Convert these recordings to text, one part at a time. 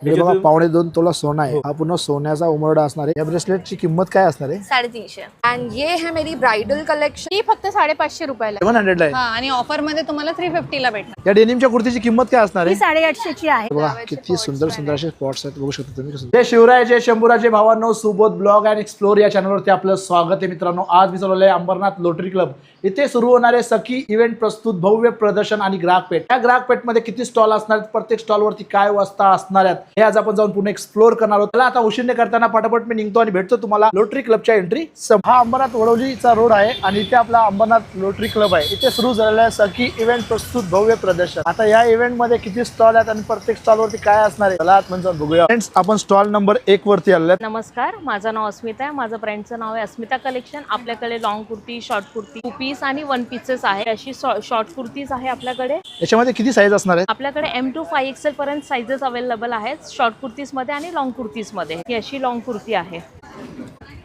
इकडे बघा 2.5 तोला सोना है। हा पूर्ण सोन्याचा उमरडा असणार आहे। या ब्रेसलेटची किंमत काय असणार आहे? 350 एंड ये है मेरी ब्राइडल कलेक्शन। ही फक्त 550 रुपयाला 700 ला आहे। हा आणि ऑफर मध्ये तुम्हाला 350 ला भेटणार। या डेनिमच्या कुर्तीची किंमत काय असणार आहे? ही 850 ची आहे। बघा किती सुंदर सुंदर असे स्पॉट्स आहेत, बघू शकता तुम्ही कसं। जय शिवराय, जय शंभूराजे भावांनो, सुबोध ब्लॉग अँड एक्सप्लोर या चॅनलवरती आपलं स्वागत आहे मित्रांनो। आज मी चाललोय अंबरनाथ लोटरी क्लब इथे सुरू होणारे सखी इव्हेंट प्रस्तुत भव्य प्रदर्शन आणि ग्राहक पेठ। या ग्राहक पेठ मध्ये किती स्टॉल असणार आहेत, प्रत्येक स्टॉल वरती काय वस्ता असणार आहेत, हे आज आपण जाऊन पूर्ण एक्सप्लोर करणार आहोत। आता उशिंडे करताना पटापट मी निघतो आणि भेटतो तुम्हाला लोटरी क्लबच्या एंट्री। हा अंबरनाथ वडवलीचा रोड आहे आणि इथे आपला अंबरनाथ लोटरी क्लब आहे। इथे सुरू झालेलं आहे सखी इव्हेंट प्रस्तुत भव्य प्रदर्शन। आता या इव्हेंट मध्ये किती स्टॉल आहेत आणि प्रत्येक स्टॉल वरती काय असणार आहे, चला आतमध्ये जाऊन बघूया। फ्रेंड्स, आपण स्टॉल नंबर 1 वरती आलेलो आहे। नमस्कार, माझं नाव अस्मिता आहे। माझं ब्रँडचं नाव आहे अस्मिता कलेक्शन। आपल्याकडे long kurti, short kurti, 2 piece आणि 1 पीसेस आहे। अशी शॉर्ट कुर्तीज आहे आपल्याकडे। याच्यामध्ये किती साईज असणार आहे? आपल्याकडे M to 5XL पर्यंत साइजेस अवेलेबल आहेत शॉर्ट कुर्तीज मध्ये आणि लॉंग कुर्तीज मध्ये। ही अशी लॉंग कुर्ती आहे।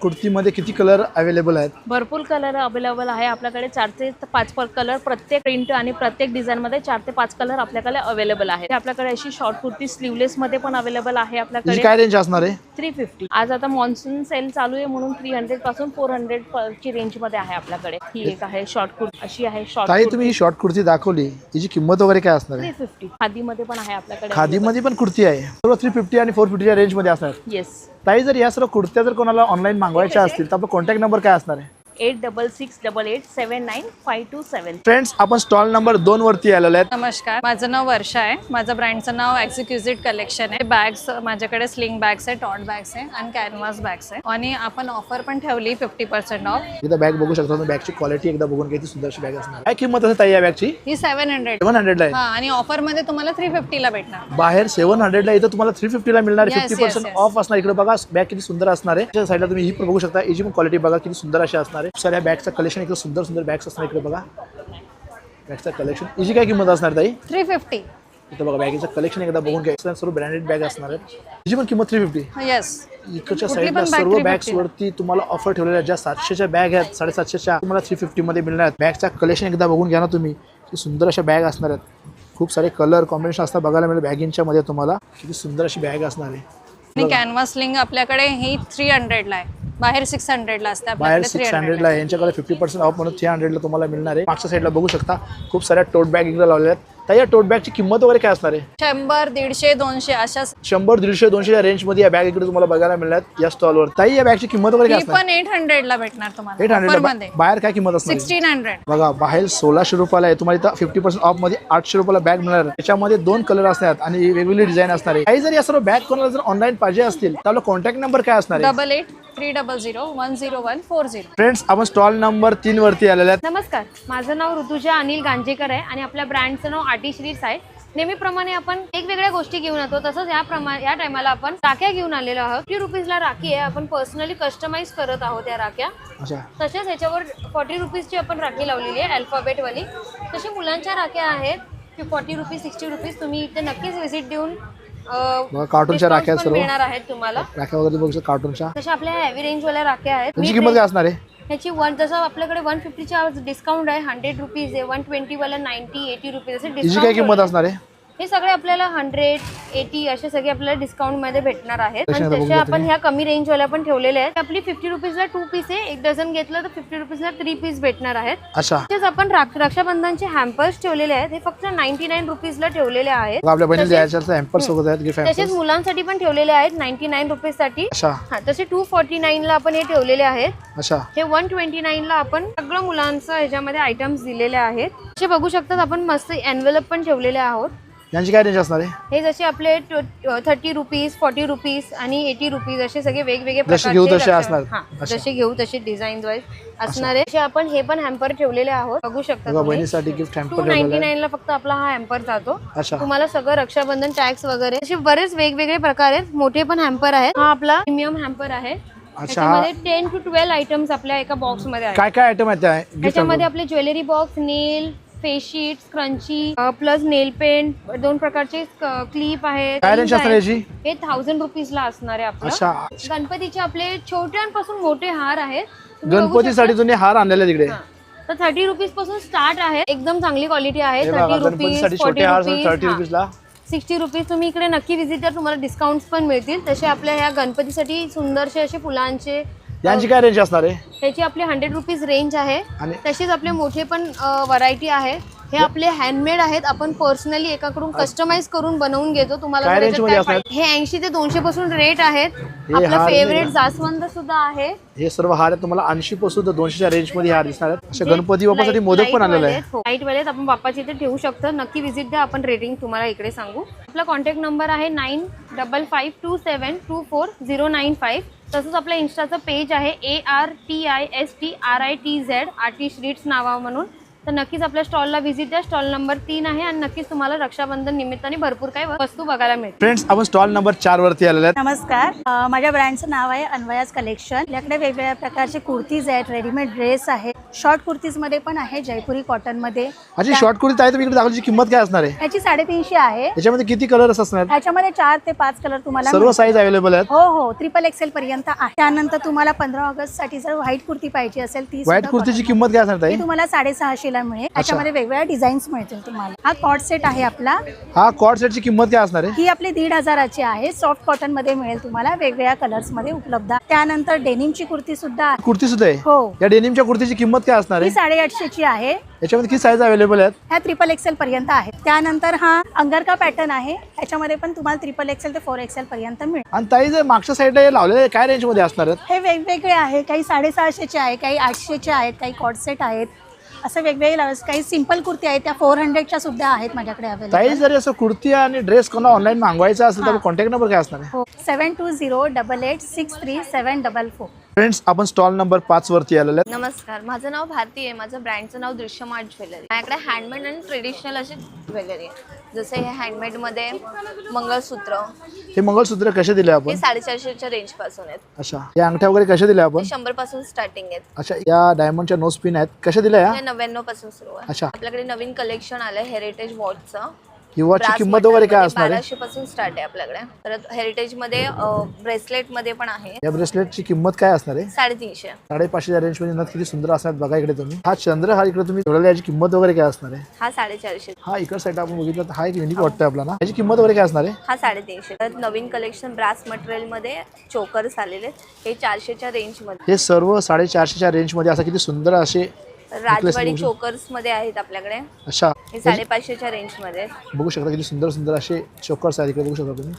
कुर्तीमध्ये किती कलर अवेलेबल आहेत? भरपूर कलर अवेलेबल आहे आपल्याकडे। 4 ते 5 कलर प्रत्येक प्रिंट आणि प्रत्येक डिझाइन मध्ये 4 ते 5 कलर आपल्याकडे अवेलेबल आहे। आपल्याकडे अशी शॉर्ट कुर्ती स्लीवलेस मध्ये पण अवेलेबल आहे आपल्याकडे। काय रेंज असणार आहे? 350। आज आता मॉन्सून सेल चालू आहे म्हणून 300 पासून 400 ची रेंज मध्ये आहे आपल्याकडे। ही एक आहे शॉर्ट कुर्ती, अशी आहे शॉर्ट ताई तुम्ही ही शॉर्ट कुर्ती दाखवली, हिची किंमत वगैरे काय असणार आहे? 350। खादी मध्ये पण आहे आपल्याकडे। खादी मध्ये पण कुर्ती आहे, सर्व 350 आणि 450 च्या रेंज मध्ये असणार। येस। ताई जर या सर्व कुर्त्या जर कोणाला ऑनलाईन मागवायच्या असतील तर आपला कॉन्टॅक्ट नंबर काय असणार आहे? 8668879527। फ्रेंड्स, आपण स्टॉल नंबर 2 वरती आलेलो आहे। नमस्कार, माझं नाव वर्षा आहे। माझं ब्रँडचं नाव एक्झिक्युझिट कलेक्शन आहे। बॅग्स माझ्याकडे स्लिंग बॅग्स आहे, टॉट बॅग्स आहे आणि कॅनव्हास बॅग्स आहे आणि आपण ऑफर पण ठेवली 50% ऑफ। इथं बॅग बघू शकता तुम्ही, बॅगची क्वालिटी एकदा बघून किती सुंदरशी बॅग असणार। काय किंमत असेल ताई या बॅगची? ही 700 700 आहे। हा आणि ऑफर मध्ये तुम्हाला 350 ला भेटणार। बाहेर 700 ला, इथं तुम्हाला 350 ला मिळणार। Yes, 50% yes. ऑफ असणार। इकडे बघा बॅग किती सुंदर असणार आहे। त्या साईडला तुम्ही ही पण बघू शकता, हिची पण क्वालिटी बघा किती सुंदर अशी असणार आहे। साऱ्या बॅगचं कलेक्शन इकडे सुंदर सुंदर बॅग्स असणार। इकडे बघा बॅगचं कलेक्शन, हिची काय किंमत असणार ताई? 350। इथं बघा बॅगेचं कलेक्शन एकदा बघून घ्या, सर्व ब्रँडेड बॅग असणार आहेत। हिची पण किंमत 350। येस। इकडच्या कुठली साईडला पण bag सर्व 350 बॅग्स वरती तुम्हाला ऑफर ठेवलेल्या आहेत। ज्या 700च्या बॅग आहेत, 750च्या तुम्हाला 350 मध्ये मिळणार आहेत। बॅगचा कलेक्शन एकदा बघून घ्या ना तुम्ही, किती सुंदर अशा बॅग असणार आहेत। खूप सारे कलर कॉम्बिनेशन असतात बघायला मिळेल बॅगिंगच्या मध्ये तुम्हाला। किती सुंदर अशी बॅग असणार आहे। आणि कॅनव्हास स्लिंग आपल्याकडे ही 300 ला आहे, बाहेर 600 ला असते, बाहेर आपल्याकडे 600 300 ला आहे। यांच्याकडे 50% ऑफ म्हणून 300 ला तुम्हाला मिळणार आहे। मागच्या साईडला बघू शकता खूप साऱ्या टोट बॅग इकडे लावलेल्या आहेत। तर या टोट बॅगची किंमत वगैरे काय असणार आहे? 100, 150, 200 अशा। 100, 150, 200 या रेंज मध्ये या बॅग इकडे तुम्हाला बघायला मिळणार आहेत या स्टॉलवर। ताई या बॅगची किंमत वगैरे काय ही असणार? पण 800 ला भेटणार तुम्हाला 800 ऑफर ला। मध्ये। बाहेर काय किंमत असणार? 1600। बघा बाहेर 1600 रुपयाला आहे, तुम्हाला इथं 50% ऑफ मध्ये 800 रुपयाला बॅग मिळणार। त्याच्यामध्ये 2 कलर असतात आणि वेगवेगळी डिझाईन असणार आहे। काही जर या सर्व बॅग कोणाला जर ऑनलाईन पाहिजे असतील तर आपला कॉन्टॅक्ट नंबर काय असणार आहे? 8830010140। फ्रेंड्स, आपण स्टॉल नंबर 3 वरती आलेले आहेत। नमस्कार, माझं नाव ऋतुजा अनिल गांजेकर आहे आणि आपल्या ब्रँडचं नाव आर्टिश्रीज आहे। नेहमीप्रमाणे आपण वेगवेगळ्या गोष्टी घेऊन येतो, तसंच या टायमाला आपण राख्या घेऊन आलेलो आहोत। 50 रुपीजला राखी आहे, आपण पर्सनली कस्टमाइज करत आहोत या राख्या। अच्छा, तसेच याच्यावर 40 रुपीजची आपण राखी लावलेली आहे अल्फाबेट वाली। तसे मुलांच्या राख्या आहेत 40 रुपीज, 60 रुपीज। तुम्ही इथे नक्कीच व्हिजिट देऊन कार्टूनच्या राख्या सर्व मिळणार आहेत तुम्हाला। राख्या वगैरे बघू शकता कार्टूनच्या। तशा आपल्या हेवी रेंज वाल्या राख्या आहेत। त्याची किंमत काय असणार आहे? ह्याची जसं आपल्याकडे 150 च्या डिस्काउंट आहे, 100 रुपीज आहे, 120 वाला 90, 80 रुपीज असे हिची डिस्काउंट। काय किंमत असणार आहे? हे सगळे आपल्याला 100, 80 असे सगळे आपल्याला डिस्काउंट मध्ये भेटणार आहेत। कशा आणि बघू तसे आपण तुम्ही? ह्या कमी रेंज वाल्या पण ठेवलेल्या आहेत। आपली 50 रुपीजला 2 पीस आहे, 1 डझन घेतलं तर 50 रुपीजला 3 पीस भेटणार आहेत। अच्छा, तसेच आपण रक्षाबंधनचे हॅम्पर्स ठेवलेले आहेत, हे फक्त 99 रुपीजला ठेवले आहेत। बघा आपल्या बहिणीला द्यायच्या हॅम्पर्स वगैरे आहेत, गिफ्ट तसेच हॅम्पर्स। मुलांसाठी पण ठेवलेले आहेत 99 रुपीज साठी। अच्छा हा, तसे 249 ला आपण हे ठेवलेले आहेत। अच्छा, हे 129 ला आपण सगळं मुलांचं ह्याच्यामध्ये आयटम्स दिलेले आहेत। असे बघू शकतात आपण मस्त एनवेलप पण ठेवलेले आहोत। यांची काय रेंज असणार आहे? हे जसे आपले 30 रुपीज, 40 रुपीज आणि 80 रुपीज असे सगळे वेगवेगळे जसे घेऊ तसे असणार। हा, अच्छा. जसे घेऊ तसे डिझाईन वाईज असणार आहे। आपण हे पण हॅम्पर ठेवलेले आहोत, बघू शकता बघा तुम्ही। बहिणीसाठी गिफ्ट हॅम्पर ठेवलेलं आहे। 299 ला फक्त आपला हा हॅम्पर जातो। अच्छा, तुम्हाला सगळं रक्षाबंधन टॅक्स वगैरे असे बरेच वेगवेगळे प्रकार आहेत। मोठे पण हॅम्पर आहेत। हा आपला प्रीमियम हॅम्पर आहे। अच्छा, त्याच्यामध्ये 10 to 12 आयटम्स आपल्या एका बॉक्स मध्ये आहेत। काय काय आयटम आहेत त्या गिफ्ट? त्याच्यामध्ये आपले ज्वेलरी बॉक्स, नेल, फेस शीट, क्रंची प्लस नेल पेंट, 2 प्रकारचे क्लिप आहेत। काय रेंज असणार याची? हे 1000 रुपीजला असणार आहे आपलं। अच्छा, गणपतीचे आपले छोट्यांपासून मोठे हार आहेत। तुम्ही बघू गणपतीसाठी तुम्ही हार आणलेले तिकडे। शकता. तर 30 रुपीज पासून स्टार्ट आहे, एकदम चांगली क्वालिटी आहे। हे 30 बघा रुपीज, गणपतीसाठी 40 छोटे हार 30 रुपीज, रुपीजला। 60 रुपीज. तुम्ही इकडे नक्की विजिट करा, तुम्हाला डिस्काउंट्स पण मिळतील. तसे आपल्या ह्या गणपतीसाठी सुंदरसे असे फुलांचे यांची काय रेंज असणार आहे? ह्याची आपली 100 रुपीज रेंज आहे. आणि तसेच आपले मोठे पण व्हरायटी आहे. हे आपले हँडमेड आहेत, आपण पर्सनली एकाकडून कस्टमाइज करून बनवून घेतो. तुम्हाला काय जर range मध्ये याच्यात काय असतात? पाहिजे- हे 80 ते 200 पासून रेट आहेत. हे आपलं हार फेवरेट जे- जास्वंद सुद्धा आहे. हे सर्व हार आहेत तुम्हाला 80 पासून तर 200च्या रेंज मध्ये हार दिसणार आहेत. असे जे गणपती बाप्पासाठी light- मोदक पण light आलेले वाले आहे. आहेत. हो, लाईट वाले आहेत. आपण बाप्पाची इथे ठेवू शकतो. नक्की विजिट द्या. आपण रेटिंग तुम्हाला इकडे सांगू. आपला कॉन्टॅक्ट नंबर आहे 9552724095. तसंच आपल्या इन्स्टाचं पेज आहे ARTISTRITZ आर्टिस्ट रीड्स नावा म्हणून. तर नक्कीच आपल्या स्टॉलला व्हिजिट द्या. स्टॉल नंबर 3 आहे आणि नक्कीच तुम्हाला रक्षाबंधन निमित्ताने भरपूर काही वस्तू बघायला मिळतील. फ्रेंड्स आपण स्टॉल नंबर 4 वरती आलेले आहेत. नमस्कार. माझ्या ब्रँडचं नाव आहे अन्वयाज कलेक्शन. आपल्याकडे वेगवेगळ्या प्रकारचे कुर्तीज आहेत, रेडीमेड ड्रेस आहे, शॉर्ट कुर्तीजमध्ये पण आहे, जयपुरी कॉटनमध्ये. अच्छा शॉर्ट कुर्ती आहे तुम्ही इकडे दाखवण्याची किंमत काय असणार आहे? ह्याची 350 आहे. याच्यामध्ये किती कलर्स असणार? ह्याच्यामध्ये 4 ते 5 कलर तुम्हाला सर्व मिळतील. साईज अवेलेबल आहेत. हो हो, XXL पर्यंत आहे. त्यानंतर तुम्हाला 15 ऑगस्ट साठी जर व्हाईट कुर्ती पाहिजे असेल ती व्हाईट कुर्तीची किंमत काय असणार ती ताई? तुम्हाला 650 ला मिळेल. त्याच्यामध्ये वेगवेगळ्या डिझाईन्स मिळतील तुम्हाला. हा कॉट सेट आहे आपला. हा कॉर्ड सेटची किंमत काय असणार आहे? ही आपली 1500ची आहे. सॉफ्ट कॉटन मध्ये मिळेल तुम्हाला, वेगवेगळ्या कलर्स मध्ये उपलब्ध आहे. त्यानंतर डेनिमची कुर्ती सुद्धा आहे. कुर्ती सुद्धा आहे. हो, या डेनिमच्या कुर्तीची किंमत काय असणार ही आहे? 850ची आहे. याच्यामध्ये किती साईज अवेलेबल आहेत? ह्या XXL पर्यंत आहे. त्यानंतर हा अंगरका पॅटर्न आहे. ह्याच्यामध्ये पण तुम्हाला XXL ते 4XL पर्यंत मिळेल. आणि ताई जर मागच्या साईडला हे लावलेले काय रेंज मध्ये असणार आहेत? हे वेगवेगळे आहे. काही 650चे आहे, काही 800चे आहेत, काही कॉट सेट आहेत. असं वेगवेगळे लावले. काही सिंपल कुर्ती आहेत, त्या 400च्या सुद्धा आहेत माझ्याकडे ताई अवेलेबल. जर असं कुर्ती आणि ड्रेस कोणा ऑनलाईन मागवायचा असेल तर कॉन्टॅक्ट नंबर काय असणार आहे? हो, 7208863744. फ्रेंड्स आपण स्टॉल नंबर 5 वरती आलेले आहेत. नमस्कार, माझं नाव भारती आहे. माझं ब्रँडचं नाव दृश्यमार्ट ज्वेलरी. माझ्याकडे हँडमेड आणि ट्रेडिशनल अशी ज्वेलरी आहे. जसे हे हँडमेडमध्ये मंगळसूत्र, हे मंगळसूत्र कसे दिले हे आपण? 450च्या रेंज पासून आहेत. अच्छा या अंगठ्या वगैरे कशा दिल्या आपण? हे 100 पासून स्टार्टिंग आहेत. अच्छा या डायमंडच्या नोज पिन आहेत कशा दिल्या या? हे 99 पासून सुरू आहे. अच्छा. आपल्याकडे नवीन कलेक्शन आलंय हेरिटेज वॉचचं. किंवाची किंमत वगैरे काय असणार आहे? 1200 पासून स्टार्ट आहे आपल्याकडे. परत हेरिटेज मध्ये ब्रेसलेट मध्ये पण आहे. या ब्रेसलेटची किंमत काय असणार आहे? 350. 550 रेंज मध्ये नथ किती सुंदर असणार बघा इकडे तुम्ही. हा चंद्रहार इकडे तुम्ही ठेवलेला याची किंमत वगैरे काय असणार आहे? हा 450. हा इकडे साईड आपण बघितलं तर हा एक युनिक वाटतोय आपल्याला. याची किंमत वगैरे काय असणार आहे? हा 350. परत नवीन कलेक्शन ब्रास मटेरियल मध्ये चोकर्स आलेले आहेत. हे 400च्या रेंज मध्ये. हे सर्व 450च्या रेंज मध्ये असं किती सुंदर असे राजवाडी चोकर्स मध्ये आहेत आपल्याकडे. अच्छा हे 550च्या रेंज मध्ये. बघू शकता किती सुंदर सुंदर असे चोकर्स आहेत इकडे बघू शकता तुम्ही.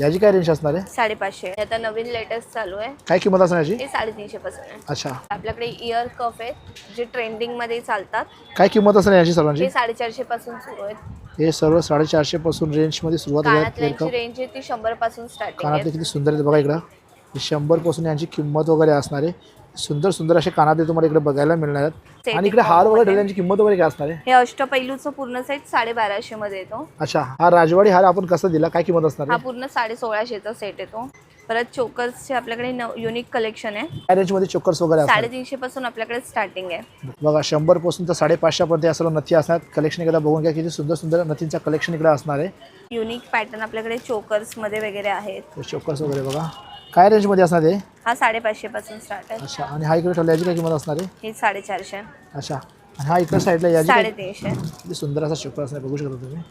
याची काय रेंज असणार आहे? 550. आता नवीन लेटेस्ट चालू आहे. काय किंमत असणार याची? हे 350 पासून आहे. अच्छा आपल्याकडे इयर कफ आहेत जे ट्रेंडिंग मध्ये चालतात. काय किंमत असणार याची सर्वांची? हे 450 पासून सुरू आहेत. हे सर्व 450 पासून रेंज मध्ये सुरुवात आहे. कानातल्यांची रेंज आहे ती 100 पासून स्टार्टिंग कानातले आहे. किती सुंदर आहेत बघा इकडं. 100 पासून यांची किंमत वगैरे असणार आहे. सुंदर सुंदर असे कानातले तुम्हाला इकडे बघायला मिळणार आहेत. आणि इकडे हार वगैरे ठेवल्याची किंमत वगैरे काय असणार आहे? हे अष्टपैलूचं पूर्ण सेट 1250 मध्ये येतो. अच्छा हा राजवाडी हार आपण कसा दिला काय किंमत असणार हा आहे? पूर्ण 1650चा सेट येतो. परत चोकर्सचे आपल्याकडे युनिक कलेक्शन आहे. काय रेंज मध्ये चोकर्स वगैरे असणार? 350 पासून आपल्याकडे स्टार्टिंग आहे. बघा 100 पासून तर 550 पर्यंत या सर्व नथी असणार. कलेक्शन एकदा बघून घ्या किती सुंदर सुंदर नथींचा कलेक्शन इकडे असणार आहे. युनिक पॅटर्न आपल्याकडे चोकर्स मध्ये वगैरे आहेत. चोकर्स वगैरे बघा काय रेंज मध्ये असणार आहे? हा 550 पासून स्टार्ट आहे. अच्छा आणि हा इकडे ठेवला याची काय किंमत असणार आहे? हे 450. अच्छा आणि हा इकडे साईडला याची काय 350. किती सुंदर असा चोकर असणार बघू शकता तुम्ही.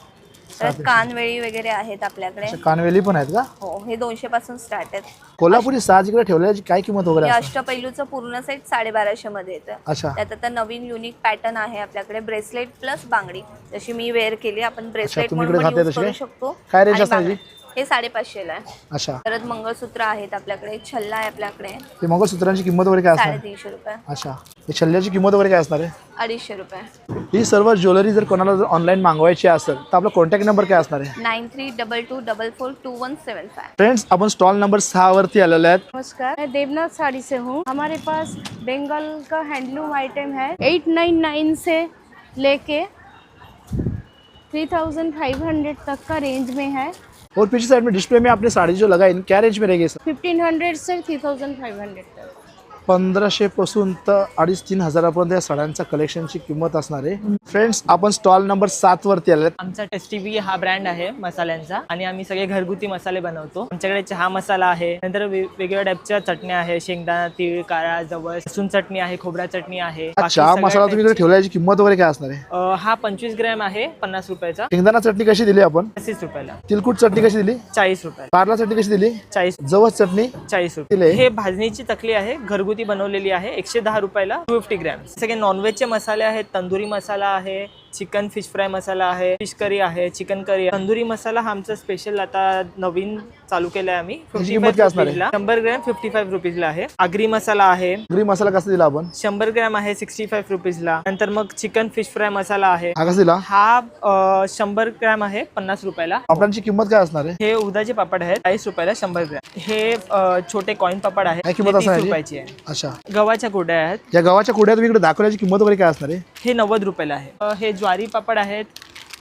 परत कानवेळी वगैरे आहेत आपल्याकडे. अच्छा कानवेली पण आहेत का? हो हे 200 पासून स्टार्ट आहेत. कोल्हापुरी साज इकडे ठेवल्याची काय किंमत वगैरे हे असणार? अष्टपैलूचं पूर्ण सेट 1250 मध्ये येतं. अच्छा त्यात आता नवीन युनिक पॅटर्न आहे आपल्याकडे. ब्रेसलेट प्लस बांगडी जशी मी वेअर केली. आपण ब्रेसलेट तुम्ही म्हणून इकडे पण घातले यूज तसे? करू शकतो. काय रेंज आणि असणार बांगडी. याची? हे 550 ला आहे. अच्छा परत मंगळसूत्र आहेत आपल्याकडे. छल्ला आहे आपल्याकडे. हे मंगळसूत्रांची किंमत वगैरे काय असणार? 350 रुपये. अच्छा हे छल्ल्याची किंमत वगैरे काय असणार आहे? 250 रुपये. ही सर्व ज्वेलरी जर कोणाला जर ऑनलाईन मागवायची असेल तर आपला कॉन्टॅक्ट नंबर काय असणार आहे? 9322442175. फ्रेंड्स आपण स्टॉल नंबर 6 वरती आलेले आहेत. नमस्कार, मैं देवनाथ साड़ी से हूँ. हमारे पास बंगाल का हैंडलूम आइटम है. 899 से लेके 3500 तक का रेंज में है. और पीछे साइड में डिस्प्ले में आपने साड़ी जो लगाई क्या रेंज में रहेगी सर? 1500 से 3500 तक. 1500 पासून तर 2,500-3,000 हजारापर्यंत या साड्यांचा कलेक्शनची किंमत असणार आहे. फ्रेंड्स, आपण स्टॉल नंबर 7 वरती आले. आमचा टेस्टी बी हा ब्रँड आहे मसाल्यांचा आणि आम्ही सगळे घरगुती मसाले बनवतो. आमच्याकडे चहा मसाला आहे, नंतर वेगवेगळ्या टाईपच्या चटण्या आहे, शेंगदाणा, तीळ, काळा, जवस, लसूण चटणी आहे, खोबरा चटणी आहे. बाकी चहा सगळ्या मसाला तुम्ही इकडे टाईपची. ठेवला, याची किंमत वगैरे काय असणार आहे? हा 25 ग्रॅम आहे 50 रुपयाचा. शेंगदाणा चटणी कशी दिली आपण? 30 रुपयाला. तिलकुट चटणी कशी दिली? 40 रुपयाला. कारला चटणी कशी दिली? 40. जवस चटणी 40 दिले. रुपये. हे भाजणीची तकली आहे, घरगुती बनवलेली आहे, 110 रुपयाला 250 ग्रॅम. सगळे नॉनव्हेजचे मसाले आहेत. तंदुरी मसाला आहे, चिकन फिश फ्राय मसाला आहे, फिश करी आहे, चिकन करी आहे. तंदुरी मसाला हा आमचा स्पेशल आता नवीन चालू केलाय आम्ही. त्याची किंमत काय असणार आहे? 100 ग्रॅम 55 रुपीजला आहे. आगरी मसाला आहे, ग्री मसाला कसा दिला आपण? 100 ग्रॅम आहे 65 रुपीजला. नंतर मग चिकन फिश फ्राय मसाला आहे, हा कसा दिला? हा 100 ग्रॅम आहे 50 रुपयाला. पापडांची किंमत काय असणार आहे? हे उदाचे पापड आहेत 40 रुपयाला 100 ग्रॅम. हे छोटे कॉइन पापड आहेत, काय किंमत हे 30 असणार रुपयाची आहे. अच्छा, गव्हाच्या कुरड्या आहेत, या गव्हाच्या कुड्या तुम्ही इकडे दाखवल्याची किंमत वगैरे काय असणार आहे? हे 90 रुपयाला आहे. हे ज्वारी पापड आहेत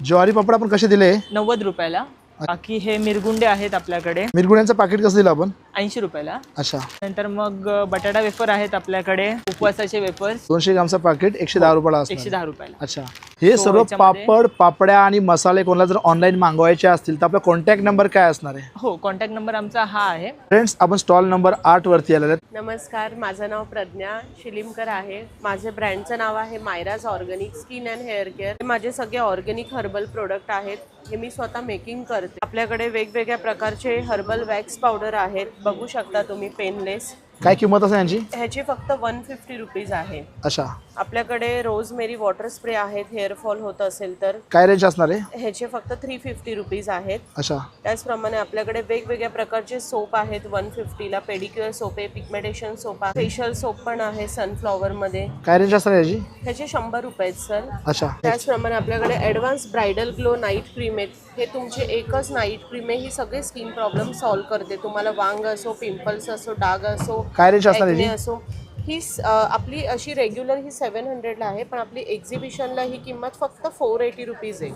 ज्वारी पापड आपण कसे दिले? 90 रुपयाला. बाकी हे मिरगुंडे आहेत आपल्याकडे, मिरगुड्यांचं पाकिट कसं दिलं आपण? 80 रुपयाला. अच्छा, नंतर मग बटाटा वेफर आहेत आपल्याकडे, उपवासाचे वेफर्स 200 ग्रामचं पाकिट 110 रुपयाला असणार. 110 रुपयाला. अच्छा, हे सर्व याच्यामध्ये- पापड, पापड्या आणि मसाले कोणाला जर ऑनलाईन मागवायचे असतील तर आपला कॉन्टॅक्ट नंबर काय असणार आहे? हो, कॉन्टॅक्ट नंबर आमचा हा आहे. फ्रेंड्स, आपण स्टॉल नंबर 8 वरती आलेले आहेत. नमस्कार, माझं नाव प्रज्ञा शिलिमकर आहे. माझे ब्रँडचं नाव आहे Myraj organic skin and hair care. माझे सगळे ऑर्गॅनिक हर्बल प्रोडक्ट आहेत, हे मी स्वतः मेकिंग करते. आपल्याकडे वेगवेगळ्या प्रकारचे हर्बल वॅक्स पावडर आहेत, बघू शकता तुम्ही, पेनलेस. काय किंमत असेल यांची? ह्याची फक्त 150 रुपीज आहे. अच्छा, आपल्याकडे रोजमेरी वॉटर स्प्रे आहेत, हेअरफॉल होत असेल तर काय रेंज असणार आहे? ह्याचे फक्त 350 रुपीज आहेत. अच्छा, त्याचप्रमाणे आपल्याकडे वेगवेगळ्या प्रकारचे सोप आहेत 150ला. पेडिक्युअर सोप आहे, पिगमेंटेशन सोप आहे, फेशियल सोप पण आहे सनफ्लॉवर मध्ये. काय रेंज असणार याची? ह्याचे 100 रुपये आहेत सर. अच्छा, त्याचप्रमाणे आपल्याकडे advance bridal glow night cream आहेत. हे तुमचे एकच नाईट क्रीम आहे, ही सगळे स्किन प्रॉब्लेम सॉल्व्ह करते. तुम्हाला वांग असो, पिंपल्स असो, डाग असो, काय रेंज असणार acne याची? असो. ही आपली अशी रेग्युलर ही 700ला आहे, पण आपली एक्झिबिशनला ही किंमत फक्त 480 रुपीज आहे.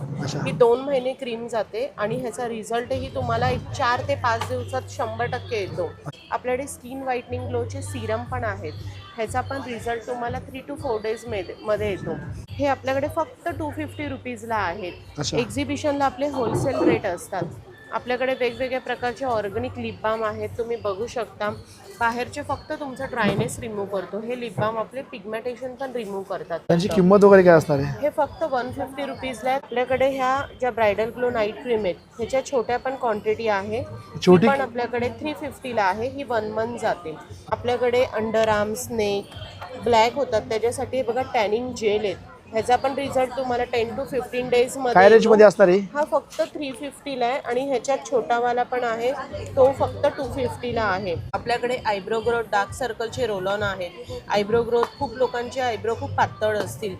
ही 2 महिने क्रीम जाते आणि ह्याचा रिझल्टही तुम्हाला 4 ते 5 दिवसात 100% येतो. आपल्याकडे स्किन व्हाईटनिंग ग्लोचे सिरम पण आहेत, ह्याचा पण रिझल्ट तुम्हाला 3 to 4 डेज मध्ये येतो. हे आपल्याकडे फक्त 250 रुपीजला आहेत. अच्छा. एक्झिबिशनला आपले होलसेल रेट असतात. आपल्याकडे वेगवेगळ्या प्रकारचे ऑर्गॅनिक लिप बाम आहेत, तुम्ही बघू शकता. बाहेरचे फक्त तुमचा ड्रायनेस रिमूव्ह करतो, हे लिप बाम आपले पिगमेंटेशन पण रिमूव्ह करतात. त्यांची किंमत वगैरे काय असणार आहे? हे फक्त 150 रुपीजला आहे. आपल्याकडे ह्या ज्या ब्रायडल ग्लो नाईट क्रीम आहेत, ह्याच्या छोट्या पण क्वांटिटी आहे. छोटी? ही पण आपल्याकडे 350ला आहे, ही 1 मंथ जाते. आपल्याकडे अंडर आर्म्स, नेक ब्लॅक होतात, त्याच्यासाठी बघा टॅनिंग जेल आहेत. ह्याचा पण रिझल्ट तुम्हाला 10 to 15 डेज काय मध्ये रेंज मध्ये असणार आहे? हा फक्त 350ला आहे आणि ह्याच्यात छोटावाला पण आहे, तो फक्त 250ला आहे. आपल्याकडे आयब्रो ग्रोथ डार्क सर्कलचे रोल ऑन आहेत. आयब्रो ग्रोथ, खूप लोकांचे आयब्रो खूप पातळ असतील,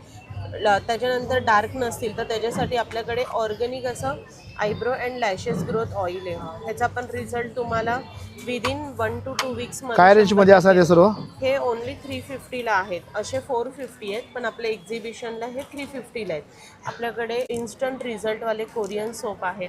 त्याच्यानंतर डार्क नसतील, तर त्याच्यासाठी आपल्याकडे ऑर्गॅनिक असं eyebrow and lashes growth oil आहे. ह्याचा पण रिझल्ट तुम्हाला विदिन 1 to 2 वीक्स काय रेंज मध्ये असणार आहे सर्व? हे ओनली 350ला आहेत. असे 450 आहेत, पण आपल्या एक्झिबिशनला हे 350ला आहेत. आपल्याकडे इन्स्टंट रिझल्टवाले कोरियन सोप आहेत,